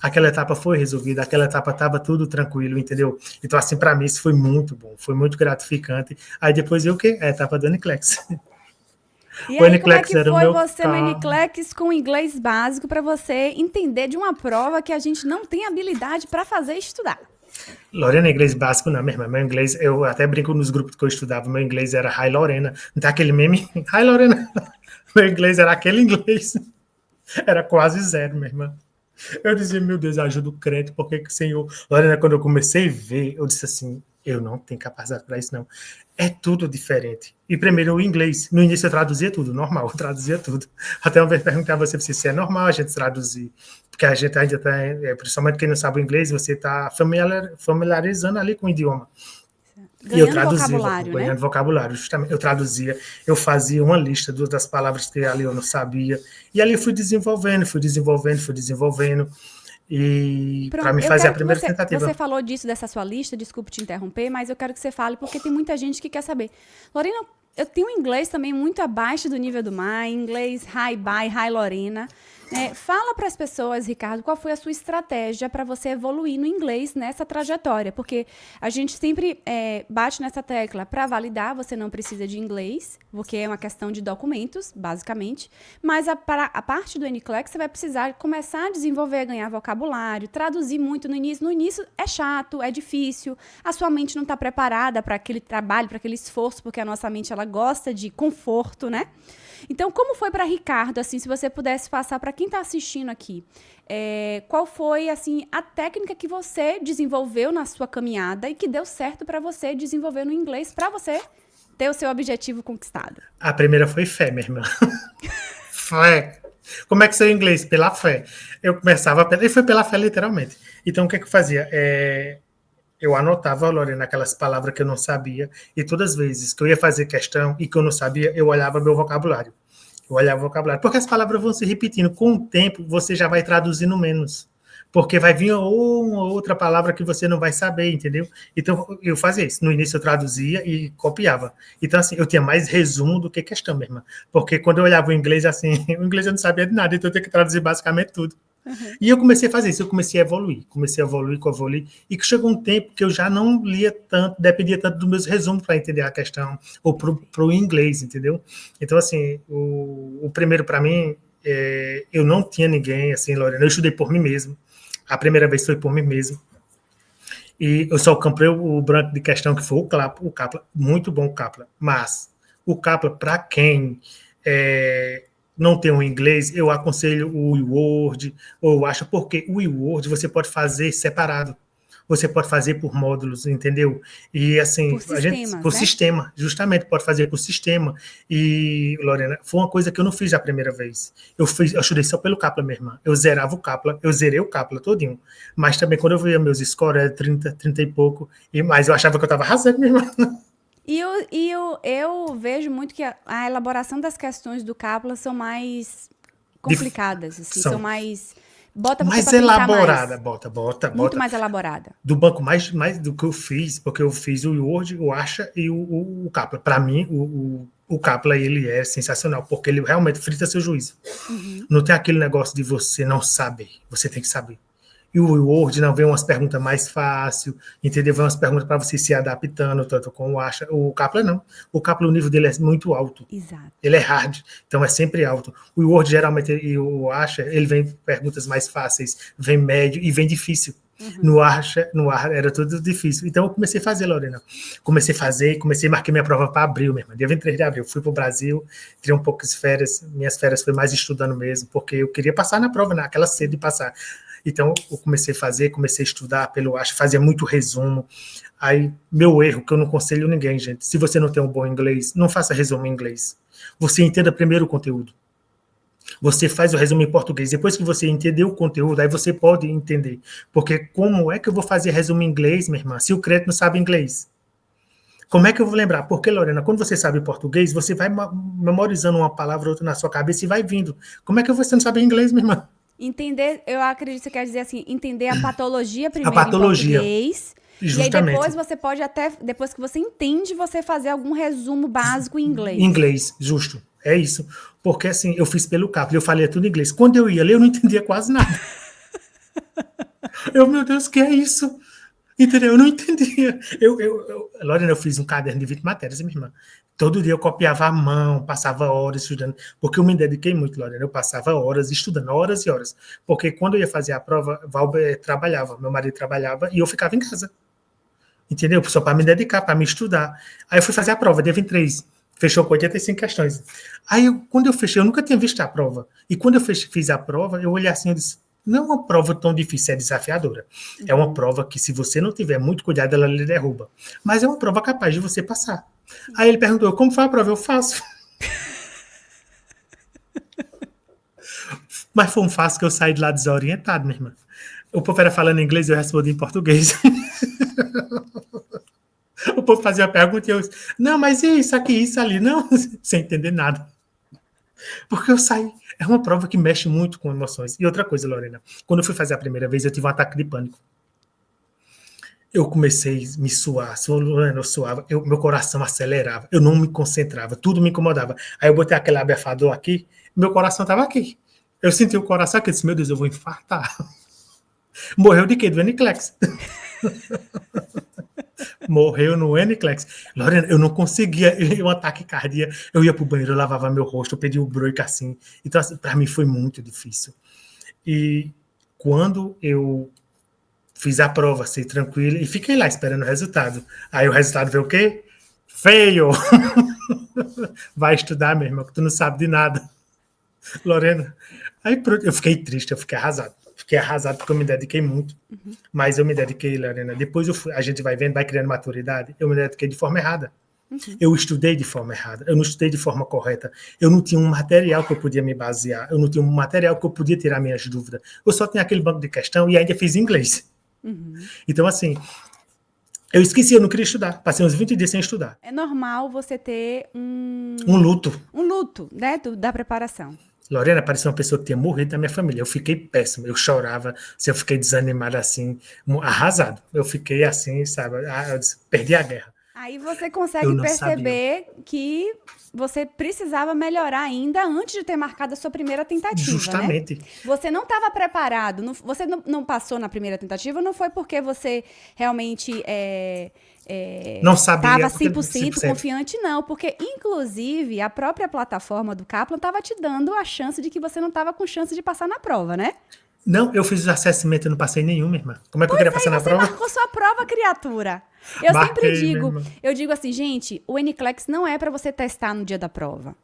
Aquela etapa foi resolvida, aquela etapa estava tudo tranquilo, entendeu? Então, assim, para mim, isso foi muito bom, foi muito gratificante. Aí depois eu o quê? A etapa do NCLEX. E aí, como é que foi você no NCLEX com inglês básico para você entender de uma prova que a gente não tem habilidade para fazer e estudar? Lorena, inglês básico não, minha irmã. Meu inglês, eu até brinco nos grupos que eu estudava, meu inglês era Hi Lorena. Não tem aquele meme? Hi Lorena. Meu inglês era aquele inglês. Era quase zero, minha irmã. Eu dizia, meu Deus, ajuda o crente, porque Senhor... Lorena, quando eu comecei a ver, eu disse assim, eu não tenho capacidade para isso, não. É tudo diferente. E primeiro o inglês. No início eu traduzia tudo, normal, eu traduzia tudo. Até uma vez perguntar a você se é normal a gente traduzir. Porque a gente ainda está, principalmente quem não sabe o inglês, você está familiarizando ali com o idioma. Ganhando e eu traduzia, vocabulário, ganhando vocabulário, justamente. Eu traduzia, eu fazia uma lista das palavras que ali eu não sabia. E ali eu fui desenvolvendo. E para me fazer a primeira tentativa. Você falou disso, dessa sua lista, desculpe te interromper, mas eu quero que você fale, porque tem muita gente que quer saber. Lorena, eu tenho inglês também muito abaixo do nível do mar, inglês hi, bye, hi, Lorena. Fala para as pessoas, Ricardo, qual foi a sua estratégia para você evoluir no inglês nessa trajetória? Porque a gente sempre bate nessa tecla. Para validar, você não precisa de inglês, porque é uma questão de documentos, basicamente. Mas a parte do NCLEX, você vai precisar começar a desenvolver, a ganhar vocabulário, traduzir muito no início. No início é chato, é difícil. A sua mente não está preparada para aquele trabalho, para aquele esforço, porque a nossa mente ela gosta de conforto, né? Então, como foi para Ricardo, assim, se você pudesse passar para quem está assistindo aqui, qual foi, assim, a técnica que você desenvolveu na sua caminhada e que deu certo para você desenvolver no inglês, para você ter o seu objetivo conquistado? A primeira foi fé, minha irmã. Fé. Como é que saiu inglês? Pela fé. Eu começava, e foi pela fé, literalmente. Então, o que é que eu fazia? Eu anotava, Lorena, aquelas palavras que eu não sabia, e todas as vezes que eu ia fazer questão e que eu não sabia, eu olhava meu vocabulário. Eu olhava o vocabulário, porque as palavras vão se repetindo. Com o tempo, você já vai traduzindo menos, porque vai vir uma outra palavra que você não vai saber, entendeu? Então, eu fazia isso. No início, eu traduzia e copiava. Então, assim, eu tinha mais resumo do que questão mesmo, porque quando eu olhava o inglês, assim, o inglês eu não sabia de nada, então eu tinha que traduzir basicamente tudo. Uhum. E eu comecei a fazer isso, eu comecei a evoluir, e que chegou um tempo que eu já não lia tanto, dependia tanto dos meus resumos para entender a questão, ou pro inglês, entendeu? Então, assim, o primeiro para mim, eu não tinha ninguém, assim, Lorena, eu estudei por mim mesmo, a primeira vez foi por mim mesmo, e eu só comprei o branco de questão, que foi o Kaplan, muito bom o Kaplan, mas o Kaplan, para quem não tem um inglês, eu aconselho o eWord, ou eu acho, porque o eWord você pode fazer separado. Você pode fazer por módulos, entendeu? E assim, por sistema, justamente, pode fazer por sistema. E, Lorena, foi uma coisa que eu não fiz a primeira vez. Eu estudei só pelo Kaplan, minha irmã. Eu zerava o Kaplan, eu zerei o Kaplan todinho. Mas também, quando eu via meus scores, era 30 e pouco, mas eu achava que eu estava arrasando, minha irmã. E eu vejo muito que a elaboração das questões do Kaplan são mais complicadas, assim, são mais... Bota mais elaborada, muito mais elaborada. Do banco mais do que eu fiz, porque eu fiz o Word, o Asha e o Kaplan. Para mim, o Kaplan, ele é sensacional, porque ele realmente frita seu juízo. Uhum. Não tem aquele negócio de você não saber, você tem que saber. E o Word não vem umas perguntas mais fáceis, entendeu? Vem umas perguntas para você se adaptando, tanto com o Asha. O Kaplan não. O Kaplan, o nível dele é muito alto. Exato. Ele é hard, então é sempre alto. O Word, geralmente, e o Asha, ele vem perguntas mais fáceis, vem médio e vem difícil. Uhum. No Asha era tudo difícil. Então eu comecei a fazer, Lorena. Marquei minha prova para abril mesmo. Dia 23 de abril. Fui para o Brasil, tirei um pouco de férias. Minhas férias foi mais estudando mesmo, porque eu queria passar na prova, naquela sede de passar. Então, eu comecei a estudar pelo Asha, fazia muito resumo. Aí, meu erro, que eu não aconselho ninguém, gente. Se você não tem um bom inglês, não faça resumo em inglês. Você entenda primeiro o conteúdo. Você faz o resumo em português. Depois que você entender o conteúdo, aí você pode entender. Porque como é que eu vou fazer resumo em inglês, minha irmã, se o crente não sabe inglês? Como é que eu vou lembrar? Porque, Lorena, quando você sabe português, você vai memorizando uma palavra ou outra na sua cabeça e vai vindo. Como é que você não sabe inglês, minha irmã? Entender, eu acredito que você quer dizer assim, entender a patologia primeiro em português. Justamente. E aí depois você pode até, depois que você entende, você fazer algum resumo básico em inglês. Em inglês, justo. É isso. Porque assim, eu fiz pelo Kaplan, eu falei tudo em inglês. Quando eu ia ler, eu não entendia quase nada. Meu Deus, o que é isso? Entendeu? Eu não entendia. Lorena, eu fiz um caderno de 20 matérias, minha irmã. Todo dia eu copiava à mão, passava horas estudando, porque eu me dediquei muito, Lorena. Eu passava horas estudando, horas e horas. Porque quando eu ia fazer a prova, Valber trabalhava, meu marido trabalhava, e eu ficava em casa. Entendeu? Só para me dedicar, para me estudar. Aí eu fui fazer a prova, dia 23. Fechou com 85 questões. Aí, quando eu fechei, eu nunca tinha visto a prova. E quando eu fiz a prova, eu olhei assim e disse, não é uma prova tão difícil, é desafiadora. Uhum. É uma prova que, se você não tiver muito cuidado, ela lhe derruba. Mas é uma prova capaz de você passar. Aí ele perguntou, como foi a prova? Eu faço. Mas foi um fácil que eu saí de lá desorientado, minha irmã. O povo era falando em inglês, eu respondi em português. O povo fazia a pergunta e eu disse, não, mas isso aqui, isso ali, não, sem entender nada. Porque eu saí. É uma prova que mexe muito com emoções. E outra coisa, Lorena, quando eu fui fazer a primeira vez, eu tive um ataque de pânico. Eu comecei a me suar, eu suava, meu coração acelerava, eu não me concentrava, tudo me incomodava. Aí eu botei aquele abafador aqui, meu coração estava aqui. Eu senti o coração que eu disse, meu Deus, eu vou infartar. Morreu de quê? Do Eniclex. Morreu no Eniclex. Lorena, eu não conseguia, um ataque cardíaco. Eu ia pro banheiro, eu lavava meu rosto, eu pedi o break assim. Então, assim, para mim foi muito difícil. E quando eu fiz a prova, assim, tranquilo, e fiquei lá esperando o resultado. Aí o resultado veio o quê? Feio! Vai estudar mesmo, que tu não sabe de nada. Lorena, aí eu fiquei triste, eu fiquei arrasado. Fiquei arrasado porque eu me dediquei muito. Mas eu me dediquei, Lorena. Depois a gente vai vendo, vai criando maturidade. Eu me dediquei de forma errada. Eu estudei de forma errada. Eu não estudei de forma correta. Eu não tinha um material que eu podia me basear. Eu não tinha um material que eu podia tirar minhas dúvidas. Eu só tinha aquele banco de questão e ainda fiz inglês. Então, assim, eu esqueci, eu não queria estudar. Passei uns 20 dias sem estudar. É normal você ter Um luto. um luto, né, da preparação. Lorena parecia uma pessoa que tinha morrido da minha família. Eu fiquei péssimo, eu chorava, eu fiquei desanimado assim, arrasado. Eu fiquei assim, sabe? Eu perdi a guerra. Aí você consegue perceber que você precisava melhorar ainda antes de ter marcado a sua primeira tentativa, Justamente. Né? Você não estava preparado, você não passou na primeira tentativa, não foi porque você realmente não sabia. Estava 100% confiante, não. Porque, inclusive, a própria plataforma do Kaplan estava te dando a chance de que você não estava com chance de passar na prova, né? Não, eu fiz o assessment e não passei nenhuma, irmã. Como é que eu queria passar na prova? Você marcou sua prova, criatura. Eu sempre digo assim, gente, o Eniclex não é para você testar no dia da prova.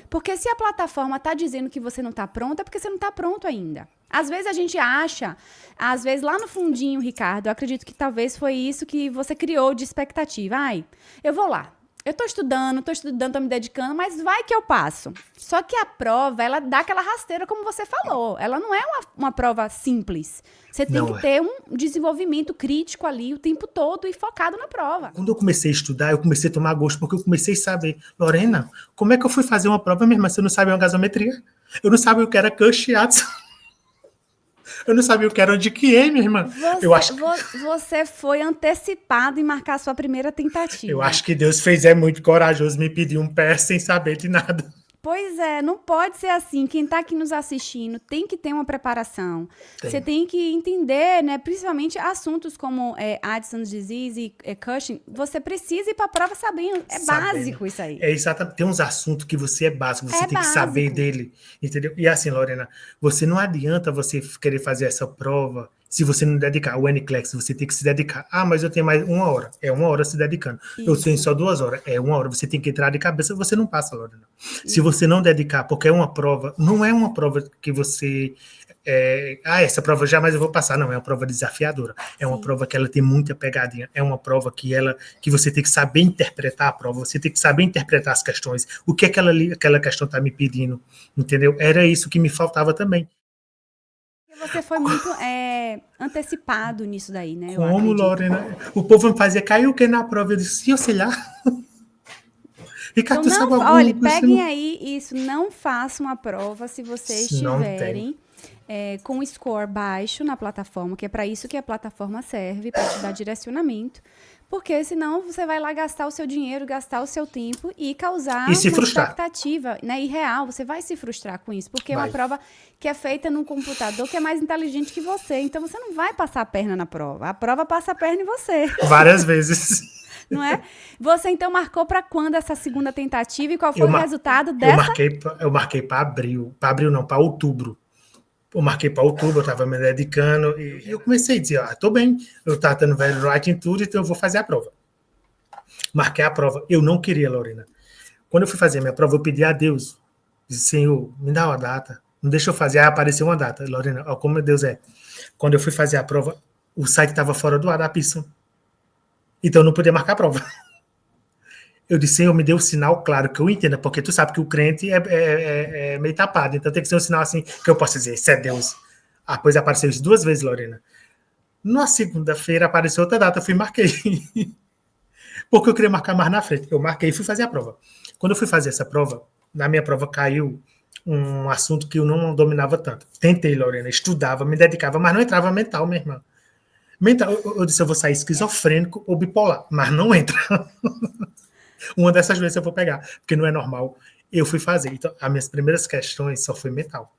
Porque se a plataforma tá dizendo que você não tá pronto, é porque você não tá pronto ainda. Às vezes a gente acha, às vezes lá no fundinho, Ricardo, eu acredito que talvez foi isso que você criou de expectativa. Ai, eu vou lá. Eu tô estudando, tô me dedicando, mas vai que eu passo. Só que a prova, ela dá aquela rasteira, como você falou. Ela não é uma prova simples. Você tem que ter um desenvolvimento crítico ali o tempo todo e focado na prova. Quando eu comecei a estudar, eu comecei a tomar gosto, porque eu comecei a saber. Lorena, como é que eu fui fazer uma prova, minha irmã, se eu não sabia uma gasometria? Eu não sabia o que era Cush-Shiatsu. Eu não sabia o que era onde que é, minha irmã. Você foi antecipado em marcar a sua primeira tentativa. Eu acho que Deus fez muito corajoso me pedir um pé sem saber de nada. Pois é, não pode ser assim. Quem está aqui nos assistindo tem que ter uma preparação. Você tem que entender, né? Principalmente assuntos como Addison's Disease e Cushing. Você precisa ir para a prova sabendo. Básico isso aí. É exatamente. Tem uns assuntos que você é básico, você tem que saber dele. Entendeu? E assim, Lorena, você não adianta você querer fazer essa prova se você não dedicar. O Eniclex, você tem que se dedicar. Ah, mas eu tenho mais 1 hora. É 1 hora se dedicando. Isso. Eu tenho só 2 horas. É 1 hora. Você tem que entrar de cabeça, você não passa, Lorena. Se você não dedicar, porque é uma prova, não é uma prova que você... essa prova jamais eu vou passar. Não, é uma prova desafiadora. É uma prova que ela tem muita pegadinha. É uma prova que você tem que saber interpretar a prova. Você tem que saber interpretar as questões. O que aquela questão está me pedindo. Entendeu? Era isso que me faltava também. Você foi muito antecipado nisso daí, né? Como, Lorena? O povo me fazia cair o que na prova? Eu disse, eu sei lá. Ricardo, então, sabe olha, peguem aí isso. Não façam a prova se vocês estiverem com score baixo na plataforma, que é para isso que a plataforma serve, para te dar direcionamento. Porque senão você vai lá gastar o seu dinheiro, gastar o seu tempo e causar uma expectativa, né, irreal. Você vai se frustrar com isso, porque é uma prova que é feita num computador que é mais inteligente que você. Então você não vai passar a perna na prova. A prova passa a perna em você. Várias vezes. Não é? Você então marcou para quando essa segunda tentativa e qual foi o resultado dessa? Eu marquei para abril. Para abril não, para outubro. Eu marquei para outubro, eu estava me dedicando e eu comecei a dizer, estou bem, eu estava tendo velho writing tudo, então eu vou fazer a prova. Marquei a prova. Eu não queria, Lorena. Quando eu fui fazer a minha prova, eu pedi a Deus. Disse, Senhor, me dá uma data. Não deixa eu fazer. Aí apareceu uma data. Lorena, ó, como Deus é. Quando eu fui fazer a prova, o site estava fora do ar da pista. Então eu não podia marcar a prova. Eu disse, Senhor, me deu um sinal claro, que eu entenda, porque tu sabe que o crente é meio tapado, então tem que ser um sinal assim, que eu possa dizer, isso é Deus. Ah, pois apareceu isso 2 vezes, Lorena. Na segunda-feira apareceu outra data, eu fui e marquei. Porque eu queria marcar mais na frente. Eu marquei e fui fazer a prova. Quando eu fui fazer essa prova, na minha prova caiu um assunto que eu não dominava tanto. Tentei, Lorena, estudava, me dedicava, mas não entrava mental, minha irmã. Mental, eu disse, eu vou sair esquizofrênico ou bipolar, mas não entra. Uma dessas vezes eu vou pegar, porque não é normal. Eu fui fazer. Então, as minhas primeiras questões só foi mental.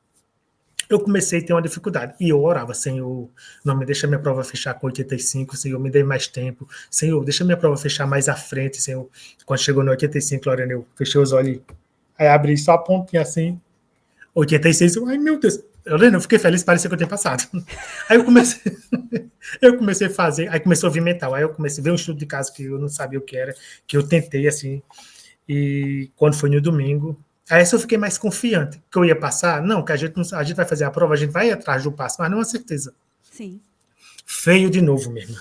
eu comecei a ter uma dificuldade. E eu orava, Senhor, não me deixa minha prova fechar com 85, Senhor, me dê mais tempo. Senhor, deixa minha prova fechar mais à frente, Senhor. Quando chegou no 85, Lorena, eu fechei os olhos. Aí abri só a pontinha assim, 86, ai meu Deus. Lorena, eu fiquei feliz, parecia que eu tinha passado. Aí eu comecei a fazer, aí começou a vir mental. Aí eu comecei a ver um estudo de caso que eu não sabia o que era, que eu tentei assim, e quando foi no domingo, aí eu fiquei mais confiante que eu ia passar. Não, que a gente vai fazer a prova, a gente vai atrás do passo, mas não é certeza. Sim. Feio de novo mesmo.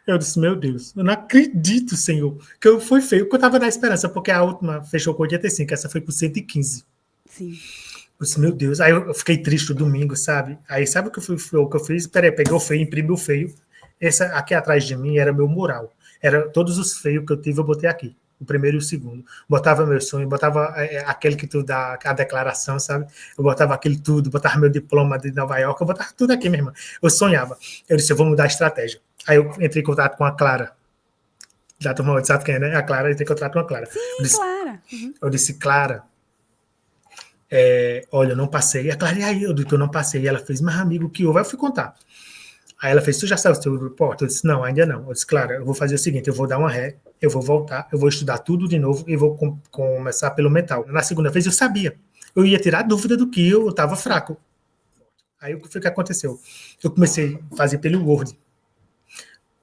Eu disse, meu Deus, eu não acredito, Senhor, que eu fui feio, porque eu estava na esperança, porque a última fechou com 85, essa foi com 115. Sim. Eu disse, meu Deus, aí eu fiquei triste o domingo, sabe? Aí sabe o que eu fiz? Peraí, peguei o feio, imprimi o feio. Essa aqui atrás de mim era meu mural. Era todos os feios que eu tive, eu botei aqui. O primeiro e o segundo. Botava meu sonho, botava aquele que tu dá a declaração, sabe? Eu botava aquele tudo, botava meu diploma de Nova York, eu botava tudo aqui, minha irmã. Eu sonhava. Eu disse, eu vou mudar a estratégia. Aí eu entrei em contato com a Clara. Da turma, sabe quem é, né? A Clara, entrei em contato com a Clara. Sim, Clara. Uhum. Eu disse, Clara, olha, eu não passei. A Clara, e aí, eu disse, eu não passei. E ela fez, mas amigo, o que houve? Eu fui contar. Aí ela fez, tu já sabe o seu repórter? Eu disse, não, ainda não. Eu disse, Clara, eu vou fazer o seguinte, eu vou dar uma ré, eu vou voltar, eu vou estudar tudo de novo e vou começar pelo mental. Na segunda vez eu sabia. Eu ia tirar dúvida do que eu estava fraco. Aí o que foi que aconteceu? Eu comecei a fazer pelo Word.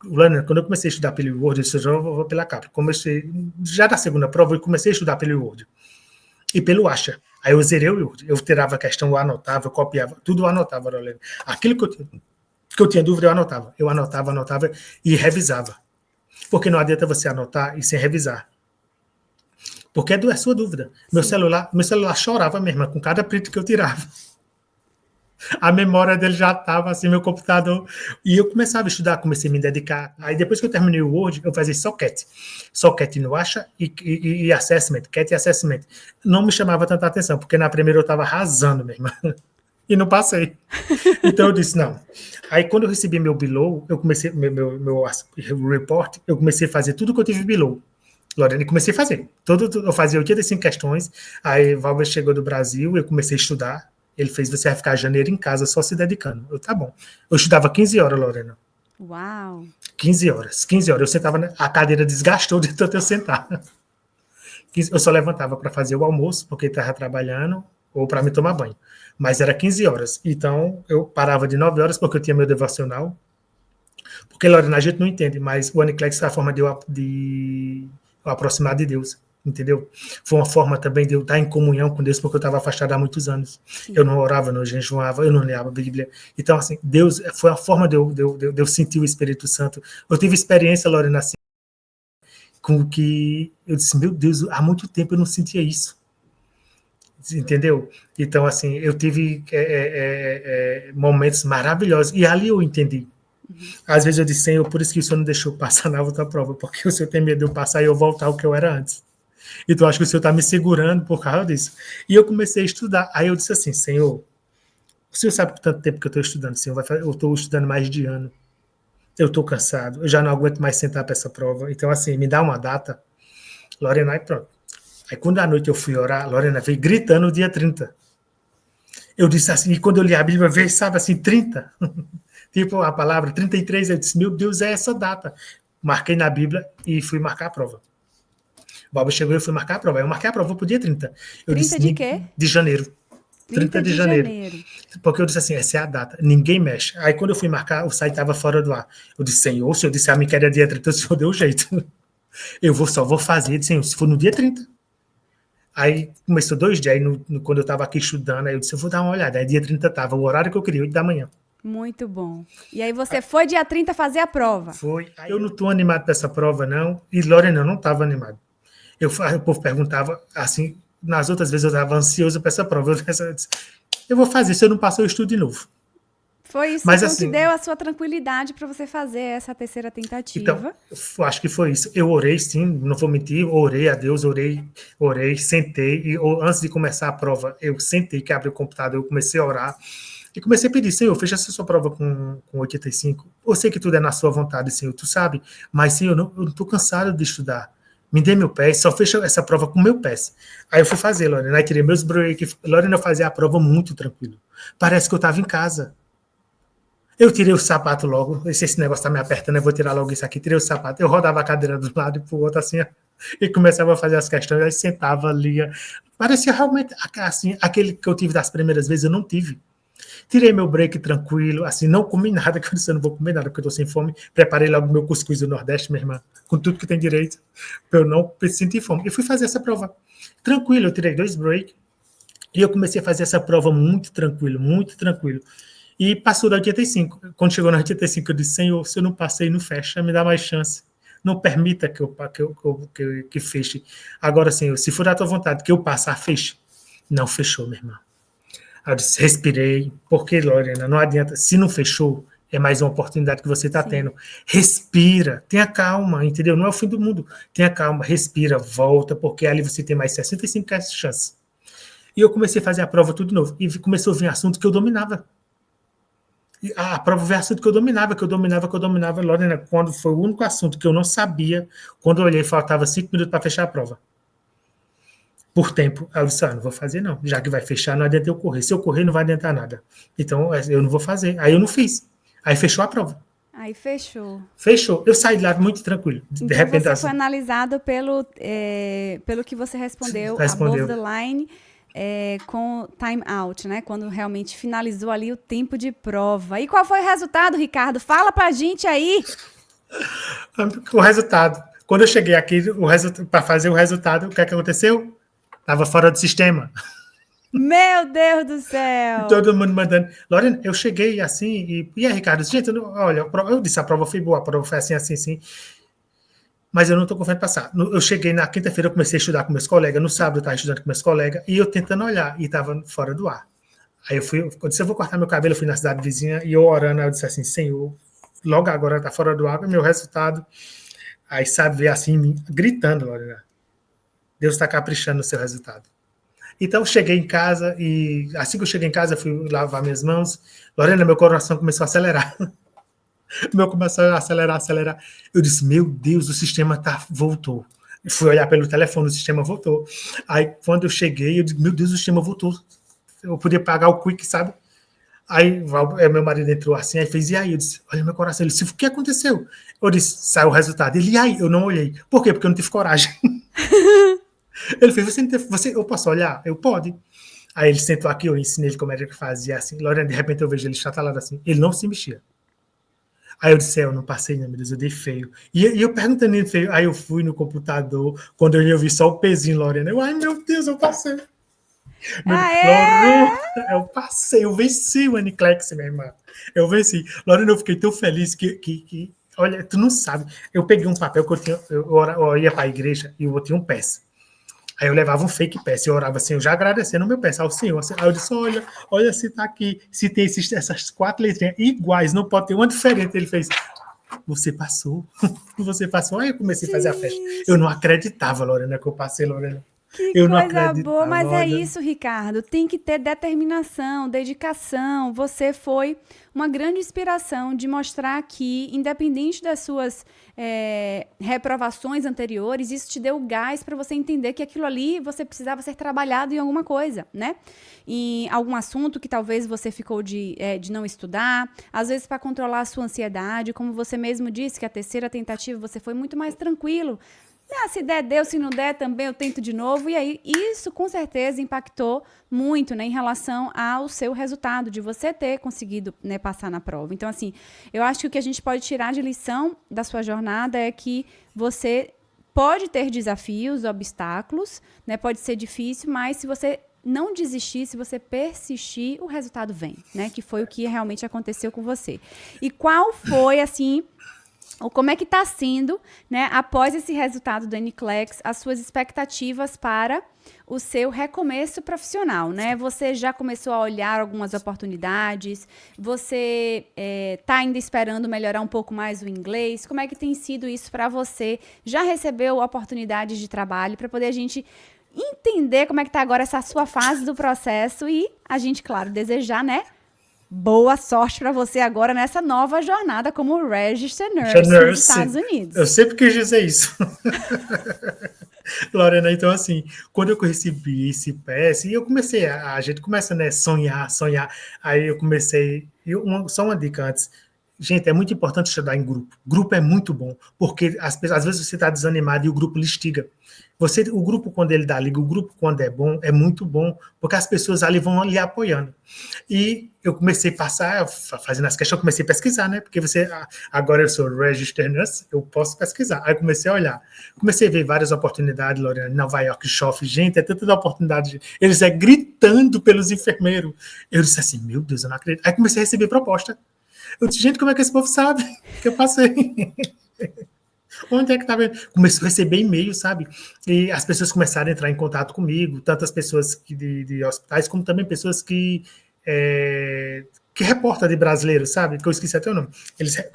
Quando eu comecei a estudar pelo Word, eu disse, eu já vou pela capa. Comecei, já na segunda prova, eu comecei a estudar pelo Word. E pelo Acha. Aí eu zerei o Word. Eu tirava a questão, eu anotava, eu copiava, tudo eu anotava, Lorena. Aquilo que eu tinha dúvida, eu anotava e revisava. Porque não adianta você anotar e sem revisar. Porque é a sua dúvida. Meu celular chorava mesmo, com cada print que eu tirava. A memória dele já estava assim, meu computador. E eu começava a estudar, comecei a me dedicar. Aí depois que eu terminei o Word, eu fazia só CAT. Só CAT no Acha e Assessment. CAT e Assessment. Não me chamava tanta atenção, porque na primeira eu estava arrasando mesmo. E não passei. Então eu disse, não. Aí quando eu recebi meu below, eu comecei, meu report, eu comecei a fazer tudo que eu tive below. Lorena, e comecei a fazer. Eu fazia 85 questões, aí o Valber chegou do Brasil, eu comecei a estudar. Ele fez, você vai ficar janeiro em casa só se dedicando. Eu, tá bom. Eu estudava 15 horas, Lorena. Uau! 15 horas. 15 horas. Eu sentava, a cadeira desgastou de tanto eu sentar. Eu só levantava para fazer o almoço, porque estava trabalhando, ou para me tomar banho. Mas era 15 horas. Então, eu parava de 9 horas, porque eu tinha meu devocional. Porque, Lorena, a gente não entende, mas o Aniclex é a forma de eu aproximar de Deus, entendeu? Foi uma forma também de eu estar em comunhão com Deus, porque eu estava afastado há muitos anos. Sim. Eu não orava, não jejuava, eu não lia a Bíblia. Então, assim, Deus foi a forma de eu sentir o Espírito Santo. Eu tive experiência, Lorena, assim, com que eu disse, meu Deus, há muito tempo eu não sentia isso. Entendeu? Então, assim, eu tive momentos maravilhosos. E ali eu entendi. Às vezes eu disse, Senhor, por isso que o Senhor não deixou passar na outra prova, porque o Senhor tem medo de eu passar e eu voltar ao que eu era antes. Então, acho que o Senhor está me segurando por causa disso. E eu comecei a estudar. Aí eu disse assim, Senhor, o Senhor sabe por tanto tempo que eu estou estudando, Senhor, eu estou estudando mais de ano. Eu estou cansado, eu já não aguento mais sentar para essa prova. Então, assim, me dá uma data. Lorena, aí pronto. Aí quando à noite eu fui orar, Lorena veio gritando no dia 30. Eu disse assim, e quando eu li a Bíblia, veio, sabe assim, 30. Tipo a palavra 33, eu disse, meu Deus, é essa data. Marquei na Bíblia e fui marcar a prova. O Bob chegou e eu fui marcar a prova. Eu marquei a prova pro dia 30. Eu 30 disse, de quê? De janeiro. 30 de janeiro. Porque eu disse assim, essa é a data, ninguém mexe. Aí quando eu fui marcar, o site estava fora do ar. Eu disse, Senhor, o Senhor disse a mim que era dia 30, o Senhor deu jeito. Só vou fazer, Senhor, se for no dia 30. Aí começou 2 dias, aí quando eu estava aqui estudando, aí eu disse, eu vou dar uma olhada. Aí dia 30 estava, o horário que eu queria, 8 da manhã. Muito bom. E aí você foi dia 30 fazer a prova? Foi. Aí eu não estou animado para essa prova, não. E Lorena, eu não estava animado. O povo perguntava, assim, nas outras vezes eu estava ansioso para essa prova. Eu vou fazer, se eu não passar, eu estudo de novo. Foi isso então, assim, que deu a sua tranquilidade para você fazer essa terceira tentativa. Então, eu acho que foi isso. Eu orei, sim, não vou mentir, orei a Deus, orei, sentei, e antes de começar a prova, eu sentei, que abri o computador, eu comecei a orar, e comecei a pedir, Senhor, fecha essa sua prova com 85. Eu sei que tudo é na sua vontade, Senhor, tu sabe, mas, Senhor, eu não estou cansado de estudar. Me dê meu PES, só fecha essa prova com meu PES. Aí eu fui fazer, Lorena, aí tirei meus breaks. Lorena, eu fazia a prova muito tranquilo. Parece que eu estava em casa. Eu tirei o sapato logo, esse negócio tá me apertando, eu vou tirar logo isso aqui, tirei o sapato, eu rodava a cadeira do lado e pro outro assim, e começava a fazer as questões, aí sentava ali, parecia realmente, assim, aquele que eu tive das primeiras vezes, eu não tive. Tirei meu break tranquilo, assim, não comi nada, que eu disse, eu não vou comer nada, porque eu tô sem fome, preparei logo meu cuscuz do Nordeste, minha irmã, com tudo que tem direito, pra eu não sentir fome, e fui fazer essa prova. Tranquilo, eu tirei 2 breaks, e eu comecei a fazer essa prova muito tranquilo, muito tranquilo. E passou da 85. Quando chegou na 85, eu disse, Senhor, se eu não passei, não fecha, me dá mais chance. Não permita que feche. Agora, Senhor, se for da tua vontade que eu passar, feche. Não fechou, meu irmão. Eu disse, respirei, porque, Lorena, não adianta. Se não fechou, é mais uma oportunidade que você está tendo. Respira, tenha calma, entendeu? Não é o fim do mundo. Tenha calma, respira, volta, porque ali você tem mais 65 chances. E eu comecei a fazer a prova tudo de novo. E começou a vir assunto que eu dominava. A prova veio assunto que eu dominava. Lorena, quando foi o único assunto que eu não sabia, quando eu olhei, faltava 5 minutos para fechar a prova. Por tempo. Aí eu disse, não vou fazer não. Já que vai fechar, não adianta eu correr. Se eu correr, não vai adiantar nada. Então, eu não vou fazer. Aí eu não fiz. Aí fechou a prova. Aí fechou. Fechou. Eu saí de lá muito tranquilo. De repente, você foi analisado pelo que você respondeu. Above the line. Com time out, né? Quando realmente finalizou ali o tempo de prova. E qual foi o resultado, Ricardo? Fala pra gente aí. O resultado. Quando eu cheguei aqui para fazer o resultado, o que é que aconteceu? Tava fora do sistema. Meu Deus do céu! Todo mundo mandando. Lorena, eu cheguei assim e aí, Ricardo, gente, olha, eu disse, a prova foi boa, a prova foi assim. Mas eu não estou confiante em passar. Eu cheguei na quinta-feira, eu comecei a estudar com meus colegas, no sábado eu estava estudando com meus colegas, e eu tentando olhar, e estava fora do ar. Aí eu disse, eu vou cortar meu cabelo, eu fui na cidade vizinha, e eu orando, eu disse assim, Senhor, logo agora está fora do ar, meu resultado. Aí, sabe, ver assim, gritando, Lorena, Deus está caprichando no seu resultado. Então, eu cheguei em casa, e assim que eu cheguei em casa, eu fui lavar minhas mãos, Lorena, meu coração começou a acelerar. Meu começou a acelerar. Eu disse, meu Deus, o sistema voltou. Eu fui olhar pelo telefone, o sistema voltou. Aí, quando eu cheguei, eu disse, meu Deus, o sistema voltou. Eu podia pagar o Quick, sabe? Aí, meu marido entrou assim, aí fez, e aí? Eu disse, olha meu coração. Ele disse, o que aconteceu? Eu disse, saiu o resultado. Ele, e aí? Eu não olhei. Por quê? Porque eu não tive coragem. Ele fez, eu posso olhar? Eu, pode. Aí ele sentou aqui, eu ensinei ele como era que fazia assim. Lorena, de repente eu vejo ele chatalado assim. Ele não se mexia. Aí eu disse, eu não passei, não, meu Deus, eu dei feio. E eu perguntando ele feio, aí eu fui no computador, quando eu vi só o pezinho, Lorena, ai meu Deus, eu passei. Lorena, eu passei, eu venci o Aniclex, minha irmã. Eu venci. Lorena, eu fiquei tão feliz que olha, tu não sabe, eu peguei um papel que eu ia para a igreja e eu tinha um peça. Aí eu levava um fake pass, eu orava assim, eu já agradecendo o meu pass ao Senhor. Aí eu disse, olha se tá aqui, se tem essas 4 letrinhas iguais, não pode ter uma diferente. Ele fez, você passou. Aí eu comecei a fazer a festa. Eu não acreditava, Lorena, que eu passei, Lorena. Que coisa boa, mas é isso, Ricardo. Tem que ter determinação, dedicação. Você foi uma grande inspiração de mostrar que, independente das suas reprovações anteriores, isso te deu gás para você entender que aquilo ali você precisava ser trabalhado em alguma coisa, né? Em algum assunto que talvez você ficou de não estudar, às vezes para controlar a sua ansiedade, como você mesmo disse, que a terceira tentativa você foi muito mais tranquilo. Se der, deu, se não der, também eu tento de novo. E aí, isso com certeza impactou muito, né, em relação ao seu resultado, de você ter conseguido, né, passar na prova. Então, assim, eu acho que o que a gente pode tirar de lição da sua jornada é que você pode ter desafios, obstáculos, né, pode ser difícil, mas se você não desistir, se você persistir, o resultado vem, né, que foi o que realmente aconteceu com você. E qual foi, assim, como é que está sendo, né, após esse resultado do NCLEX, as suas expectativas para o seu recomeço profissional, né? Você já começou a olhar algumas oportunidades? Você está ainda esperando melhorar um pouco mais o inglês? Como é que tem sido isso para você? Já recebeu oportunidades de trabalho para poder a gente entender como é que está agora essa sua fase do processo e a gente, claro, desejar, né, Boa sorte para você agora nessa nova jornada como Register Nurse nos Estados Unidos. Eu sempre quis dizer isso. Lorena, então assim, quando eu recebi esse PS, eu comecei, a gente começa, né, sonhar, aí eu comecei, só uma dica antes, gente, é muito importante estudar em grupo, grupo é muito bom, porque às vezes você está desanimado e o grupo lhe instiga. O grupo, quando ele dá liga, o grupo, quando é bom, é muito bom, porque as pessoas ali vão lhe apoiando. E eu comecei a passar, fazendo as questões, eu comecei a pesquisar, né? Porque agora eu sou Register Nurse, eu posso pesquisar. Aí comecei a olhar. Comecei a ver várias oportunidades, Lorena, em Nova York, Chofe, gente, é tanta oportunidade. Eles gritando pelos enfermeiros. Eu disse assim, meu Deus, eu não acredito. Aí comecei a receber proposta. Eu disse, gente, como é que esse povo sabe que eu passei? Onde é que tá vendo? Comecei a receber e-mail, sabe? E as pessoas começaram a entrar em contato comigo, tantas pessoas de hospitais, como também pessoas que reportam de brasileiros, sabe? Que eu esqueci até o nome.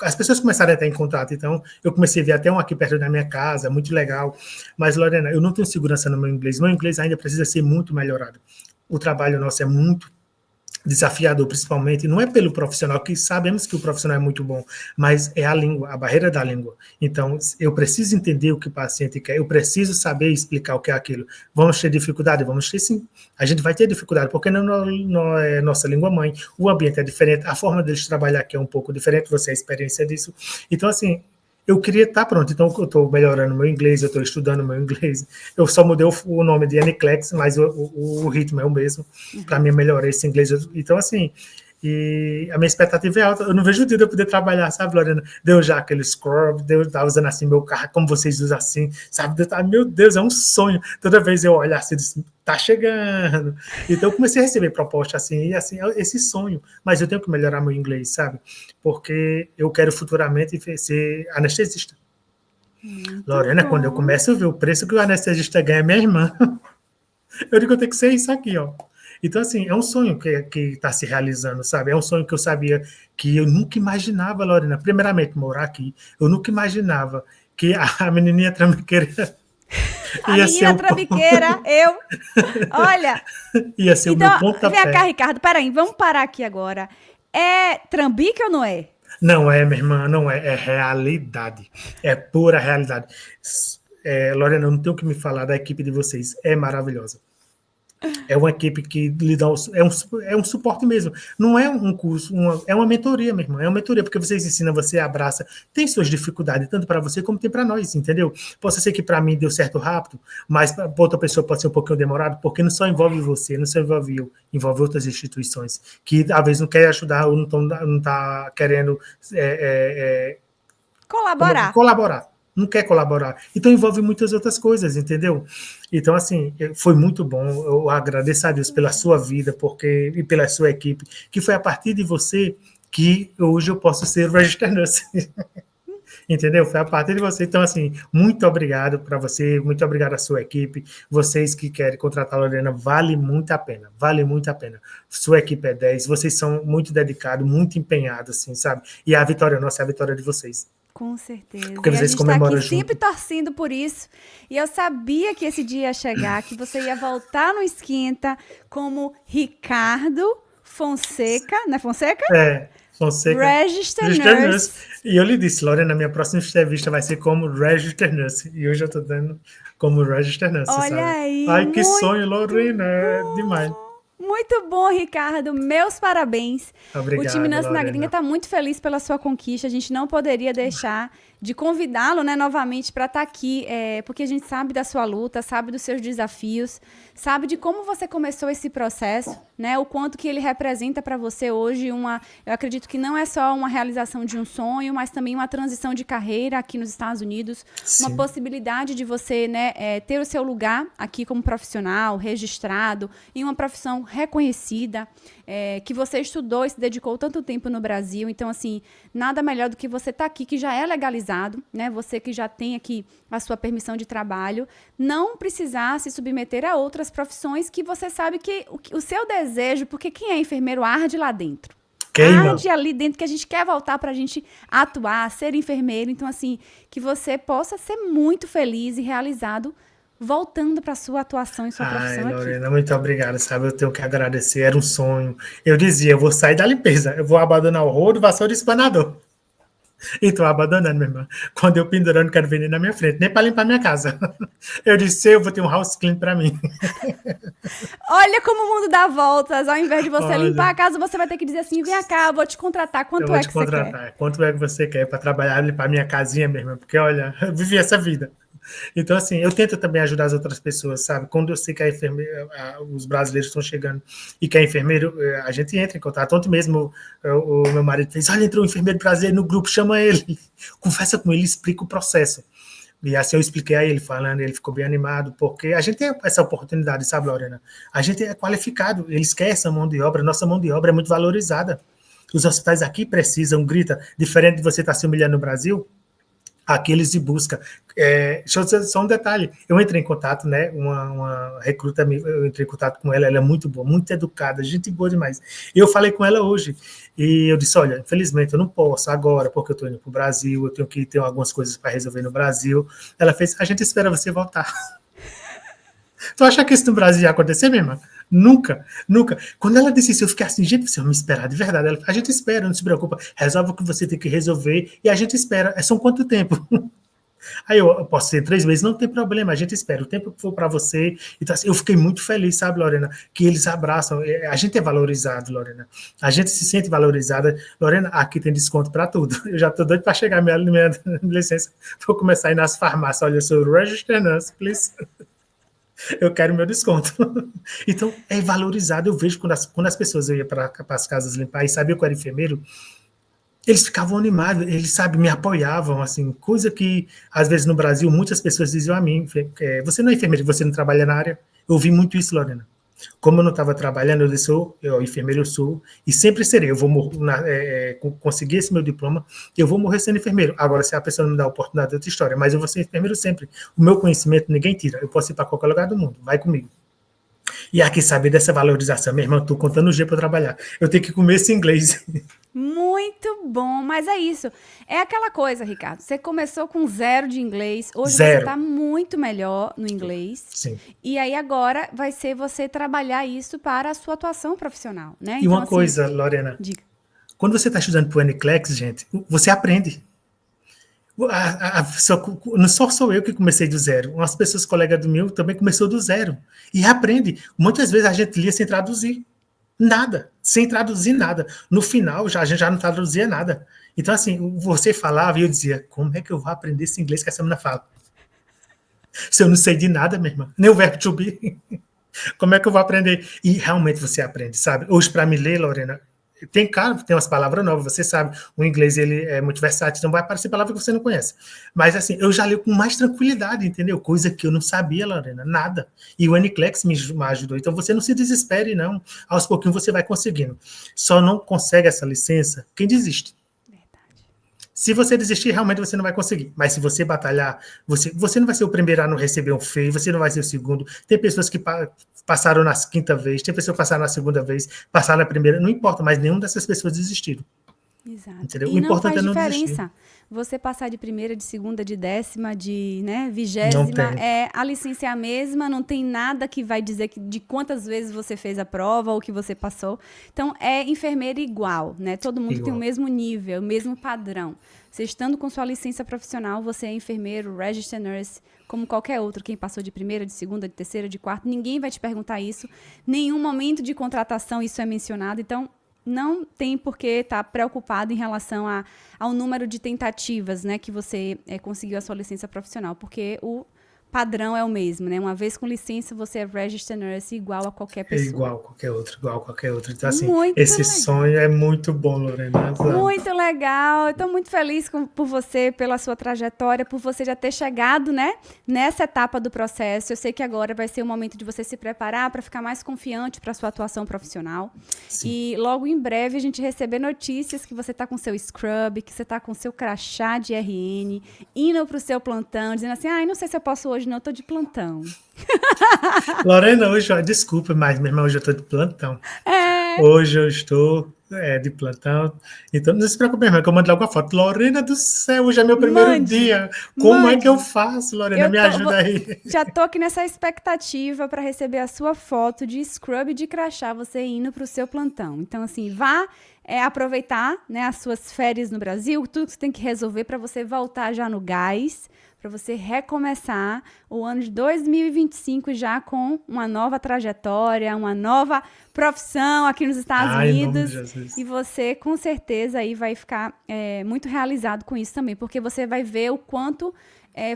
As pessoas começaram a entrar em contato, então eu comecei a ver até um aqui perto da minha casa, muito legal. Mas, Lorena, eu não tenho segurança no meu inglês. Meu inglês ainda precisa ser muito melhorado. O trabalho nosso é muito desafiador, principalmente, não é pelo profissional, que sabemos que o profissional é muito bom, mas é a língua, a barreira da língua. Então, eu preciso entender o que o paciente quer, eu preciso saber explicar o que é aquilo. Vamos ter dificuldade? Vamos ter sim. A gente vai ter dificuldade, porque não é nossa língua mãe, o ambiente é diferente, a forma deles trabalhar aqui é um pouco diferente, você tem a experiência disso. Então, assim, eu queria estar pronto, então eu estou melhorando meu inglês, eu estou estudando meu inglês, eu só mudei o nome de NCLEX, mas o ritmo é o mesmo, para mim melhorar esse inglês, então assim, e a minha expectativa é alta, eu não vejo o dia de eu poder trabalhar, sabe, Lorena, deu já aquele scrub, deu estar usando assim meu carro, como vocês usam assim, sabe, meu Deus, é um sonho, toda vez eu olho assim, tá chegando, então eu comecei a receber propostas assim, e assim, esse sonho, mas eu tenho que melhorar meu inglês, sabe, porque eu quero futuramente ser anestesista. Muito Lorena, bom. Quando eu começo a ver o preço que o anestesista ganha, minha irmã, eu digo que eu tenho que ser isso aqui, ó. Então, assim, é um sonho que está se realizando, sabe? É um sonho que eu sabia que eu nunca imaginava, Lorena. Primeiramente, morar aqui, eu nunca imaginava que a menininha trambiqueira a menina trambiqueira, eu. Olha. Ia ser então, o meu pontapé. Vem cá, Ricardo, peraí, vamos parar aqui agora. É trambique ou não é? Não é, minha irmã, não é. É realidade. É pura realidade. Lorena, eu não tenho o que me falar da equipe de vocês. É maravilhosa. É uma equipe que lhe dá é um suporte mesmo. Não é um curso, é uma mentoria, minha irmã. É uma mentoria, porque vocês ensinam, você abraça. Tem suas dificuldades, tanto para você como tem para nós, entendeu? Pode ser que para mim deu certo rápido, mas para outra pessoa pode ser um pouquinho demorado, porque não só envolve você, não só envolve eu, envolve outras instituições que às vezes não querem ajudar ou não tá querendo colaborar. Não quer colaborar. Então envolve muitas outras coisas, entendeu? Então, assim, foi muito bom. Eu agradeço a Deus pela sua vida e pela sua equipe, que foi a partir de você que hoje eu posso ser Register Nurse. Entendeu? Foi a partir de você. Então, assim, muito obrigado para você, muito obrigado à sua equipe. Vocês que querem contratar a Lorena, vale muito a pena. Vale muito a pena. Sua equipe é 10, vocês são muito dedicados, muito empenhados, assim, sabe? E a vitória nossa é a vitória de vocês. Com certeza. Porque vocês e a gente está aqui junto. sempre torcendo por isso. E eu sabia que esse dia ia chegar, que você ia voltar no Esquenta como Ricardo Fonseca, não é Fonseca? Fonseca. Register Nurse. E eu lhe disse, Lorena, minha próxima entrevista vai ser como Register Nurse. E hoje eu estou dando como Register Nurse, Olha sabe? aí, ai, que sonho, Lorena. É demais. Muito bom, Ricardo. Meus parabéns. Obrigado, o time Nurse na Gringa está muito feliz pela sua conquista. A gente não poderia deixar de convidá-lo, né, novamente para estar aqui, porque a gente sabe da sua luta, sabe dos seus desafios, sabe de como você começou esse processo, né, o quanto que ele representa para você hoje eu acredito que não é só uma realização de um sonho, mas também uma transição de carreira aqui nos Estados Unidos, Sim. uma possibilidade de você, né, ter o seu lugar aqui como profissional, registrado, em uma profissão reconhecida, que você estudou e se dedicou tanto tempo no Brasil. Então, assim, nada melhor do que você estar aqui, que já é legalizado, né? Você que já tem aqui a sua permissão de trabalho, não precisar se submeter a outras profissões que você sabe que o seu desejo, porque quem é enfermeiro arde lá dentro. Arde ali dentro, que a gente quer voltar para a gente atuar, ser enfermeiro. Então, assim, que você possa ser muito feliz e realizado voltando para sua atuação e sua Ai, profissão aqui. Lorena, muito obrigado, sabe? Eu tenho que agradecer, era um sonho. Eu dizia, eu vou sair da limpeza, eu vou abandonar o rodo, vassoura e espanador. E tô abandonando, minha irmã. Quando eu pendurando, quero ver nem na minha frente, nem para limpar minha casa. Eu disse, eu vou ter um house clean para mim. Olha como o mundo dá voltas. Ao invés de você limpar Olha, a casa, você vai ter que dizer assim: vem cá, eu vou te contratar. eu Quanto vou é te que você quer? contratar. Quanto é que você quer para trabalhar, limpar minha casinha, minha irmã? Porque, olha, eu vivi essa vida. Então, assim, eu tento também ajudar as outras pessoas, sabe? Quando eu sei que a enfermeira, os brasileiros estão chegando e que é enfermeiro, a gente entra em contato. Ontem mesmo, o meu marido fez, olha, entrou um enfermeiro brasileiro no grupo, chama ele. Conversa com ele, explica o processo. E assim eu expliquei a ele, falando, ele ficou bem animado, porque a gente tem essa oportunidade, sabe, Lorena? A gente é qualificado, eles querem essa mão de obra, nossa mão de obra é muito valorizada. Os hospitais aqui precisam, grita, diferente de você estar se humilhando no Brasil, aqui eles de busca. Deixa eu dizer só um detalhe. Eu entrei em contato, né? Uma recruta, eu entrei em contato com ela, ela é muito boa, muito educada, gente boa demais. E eu falei com ela hoje, e eu disse: olha, infelizmente eu não posso agora, porque eu estou indo para o Brasil, eu tenho que ter algumas coisas para resolver no Brasil. Ela fez: a gente espera você voltar. Tu acha que isso no Brasil ia acontecer, minha irmã? Nunca, nunca. Quando ela disse isso, eu fiquei assim, gente, você vai me esperar de verdade. Ela, a gente espera, não se preocupa. Resolve o que você tem que resolver e a gente espera. São quanto tempo? Aí eu posso ser 3 meses, não tem problema, a gente espera o tempo que for para você. Então, assim, eu fiquei muito feliz, sabe, Lorena, que eles abraçam. A gente é valorizado, Lorena. A gente se sente valorizada. Lorena, aqui tem desconto para tudo. Eu já estou doido para chegar minha licença. Vou começar a ir nas farmácias. Olha, eu sou registered nurse, please. Eu quero meu desconto. Então, é valorizado. Eu vejo quando as pessoas iam para as casas limpar e sabiam que eu era enfermeiro, eles ficavam animados, eles, sabe, me apoiavam, assim, coisa que, às vezes, no Brasil, muitas pessoas diziam a mim, você não é enfermeiro, você não trabalha na área. Eu ouvi muito isso, Lorena. Como eu não estava trabalhando, eu disse, enfermeiro eu sou, e sempre serei. Eu vou conseguir esse meu diploma, eu vou morrer sendo enfermeiro. Agora, se a pessoa não me dá a oportunidade, é outra história, mas eu vou ser enfermeiro sempre. O meu conhecimento ninguém tira, eu posso ir para qualquer lugar do mundo, vai comigo. E aqui, saber dessa valorização, minha irmã, estou contando o dia para trabalhar. Eu tenho que comer esse inglês. Muito bom, mas é isso. É aquela coisa, Ricardo. Você começou com 0 de inglês, hoje você Zero. está muito melhor no inglês. Sim. E aí agora vai ser você trabalhar isso para a sua atuação profissional, né? E Então, uma assim, coisa, Lorena, diga. quando você está estudando para o NCLEX, gente, você aprende. Não só sou eu que comecei do zero. Umas pessoas, colegas do meu, também começou do zero. E aprende. Muitas vezes a gente lia sem traduzir. Nada. Sem traduzir nada. No final, a gente já não traduzia nada. Então, assim, você falava e eu dizia, como é que eu vou aprender esse inglês que essa menina fala? Se eu não sei de nada, minha irmã, nem o verbo to be, como é que eu vou aprender? E realmente você aprende, sabe? Hoje, para me ler, Lorena, tem umas palavras novas, você sabe, o inglês ele é muito versátil, então vai aparecer palavras que você não conhece. Mas assim, eu já li com mais tranquilidade, entendeu? Coisa que eu não sabia, Lorena, nada. E o NCLEX me ajudou. Então você não se desespere, não. Aos pouquinhos você vai conseguindo. Só não consegue essa licença quem desiste. Se você desistir, realmente você não vai conseguir. Mas se você batalhar, você não vai ser o primeiro a não receber um feio, você não vai ser o segundo. Tem pessoas que passaram na quinta vez, tem pessoas que passaram na segunda vez, passaram na primeira, não importa, mas nenhuma dessas pessoas desistiram. Exato. Entendeu? E O não importante faz é não desistir. diferença você passar de primeira, de segunda, de décima, de, né, Não 20ª. tem. A licença é a mesma, não tem nada que vai dizer de quantas vezes você fez a prova ou que você passou. Então, é enfermeira igual, né? Todo mundo tem o mesmo nível, o mesmo padrão. Você estando com sua licença profissional, você é enfermeiro, registered nurse, como qualquer outro. Quem passou de primeira, de segunda, de terceira, de quarta, ninguém vai te perguntar isso. Nenhum momento de contratação isso é mencionado. Então, não tem por que estar preocupado em relação ao número de tentativas, né, que você conseguiu a sua licença profissional, porque o padrão é o mesmo, né? Uma vez com licença, você é registered nurse igual a qualquer É pessoa. igual a qualquer outro, igual a qualquer outro. Então, assim, Muito esse legal. sonho é muito bom, Lorena. Muito legal. Eu estou muito feliz por você, pela sua trajetória, por você já ter chegado, né, nessa etapa do processo. Eu sei que agora vai ser o momento de você se preparar para ficar mais confiante para a sua atuação profissional. Sim. E logo em breve a gente receber notícias que você está com seu scrub, que você está com seu crachá de RN, indo para o seu plantão, dizendo assim, não sei se eu posso hoje, não, eu estou de plantão. Lorena, hoje, desculpa, mas, minha irmã, hoje eu estou de plantão. Hoje eu estou De plantão. Então, não se preocupe, irmã, que eu mando logo a foto. Lorena do céu, hoje é meu primeiro Mande, dia. Como é que eu mande. faço, Lorena? Me ajuda aí. Já tô aqui nessa expectativa para receber a sua foto de scrub e de crachá, você indo para o seu plantão. Então, assim, vá aproveitar, né, as suas férias no Brasil, tudo que você tem que resolver para você voltar já no gás, para você recomeçar o ano de 2025 já com uma nova trajetória, uma nova profissão aqui nos Estados Ai, em nome de Unidos. E Jesus. você, com certeza, aí vai ficar muito realizado com isso também, porque você vai ver o quanto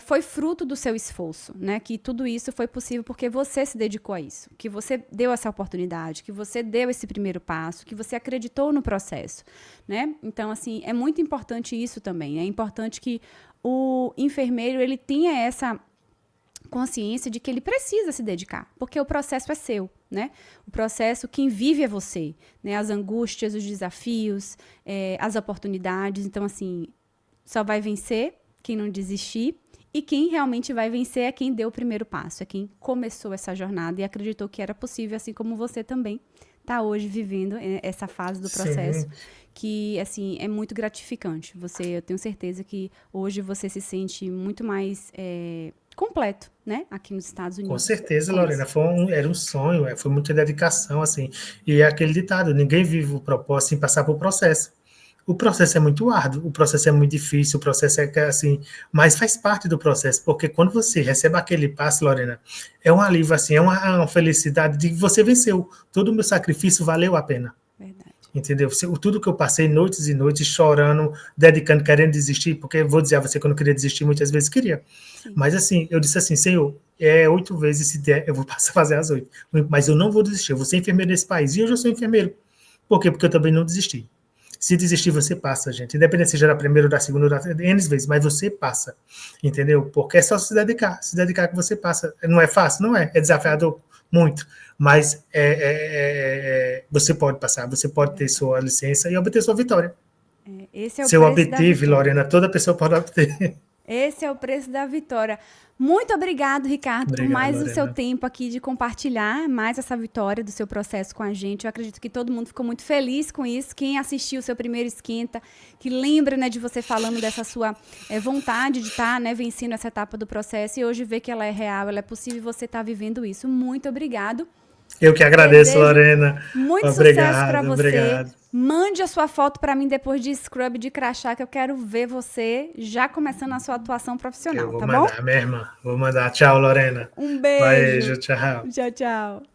foi fruto do seu esforço, né? Que tudo isso foi possível porque você se dedicou a isso, que você deu essa oportunidade, que você deu esse primeiro passo, que você acreditou no processo, né? Então, assim, é muito importante isso também. É importante que o enfermeiro, ele tenha essa consciência de que ele precisa se dedicar, porque o processo é seu, né? O processo, quem vive é você, né? As angústias, os desafios, as oportunidades. Então, assim, só vai vencer quem não desistir, e quem realmente vai vencer é quem deu o primeiro passo, é quem começou essa jornada e acreditou que era possível, assim como você também está hoje vivendo essa fase do processo, Sim, que, assim, é muito gratificante. Eu tenho certeza que hoje você se sente muito mais completo, né, aqui nos Estados com Unidos, certeza, com isso. Lorena. Era um sonho, foi muita dedicação, assim. E é aquele ditado: ninguém vive o propósito sem passar por processo. O processo é muito árduo, o processo é muito difícil, o processo assim, mas faz parte do processo, porque quando você recebe aquele passe, Lorena, é um alívio, assim, é uma felicidade de que você venceu. Todo o meu sacrifício valeu a pena. Verdade. Entendeu? Tudo que eu passei, noites e noites, chorando, dedicando, querendo desistir, porque eu vou dizer a você que eu não queria desistir, muitas vezes queria. Sim. Mas assim, eu disse assim, Senhor, 8 vezes se der, eu vou passar a fazer as 8. Mas eu não vou desistir, eu vou ser enfermeiro nesse país. E hoje eu sou enfermeiro. Por quê? Porque eu também não desisti. Se desistir, você passa, gente. Independente seja da primeira ou da segunda ou da N vezes, mas você passa. Entendeu? Porque é só se dedicar que você passa. Não é fácil? Não é. É desafiador? Muito. Mas você pode passar, você pode ter sua licença e obter sua vitória. Esse é o Se eu preço da obtive, vitória. Lorena, toda pessoa pode obter. Esse é o preço da vitória. Muito obrigado, Ricardo, por Obrigado, mais o seu Lorena. tempo aqui de compartilhar mais essa vitória do seu processo com a gente. Eu acredito que todo mundo ficou muito feliz com isso. Quem assistiu o seu primeiro esquenta, que lembra, né, de você falando dessa sua vontade de estar, né, vencendo essa etapa do processo e hoje ver que ela é real, ela é possível e você está vivendo isso. Muito obrigado. Eu que agradeço, Desejo Lorena. muito sucesso para Obrigado, você. obrigado. Mande a sua foto para mim depois de scrub de crachá, que eu quero ver você já começando a sua atuação Eu profissional, vou tá bom? mandar, minha irmã. Vou mandar. Tchau, Lorena. Um beijo. Beijo, tchau. Tchau, tchau.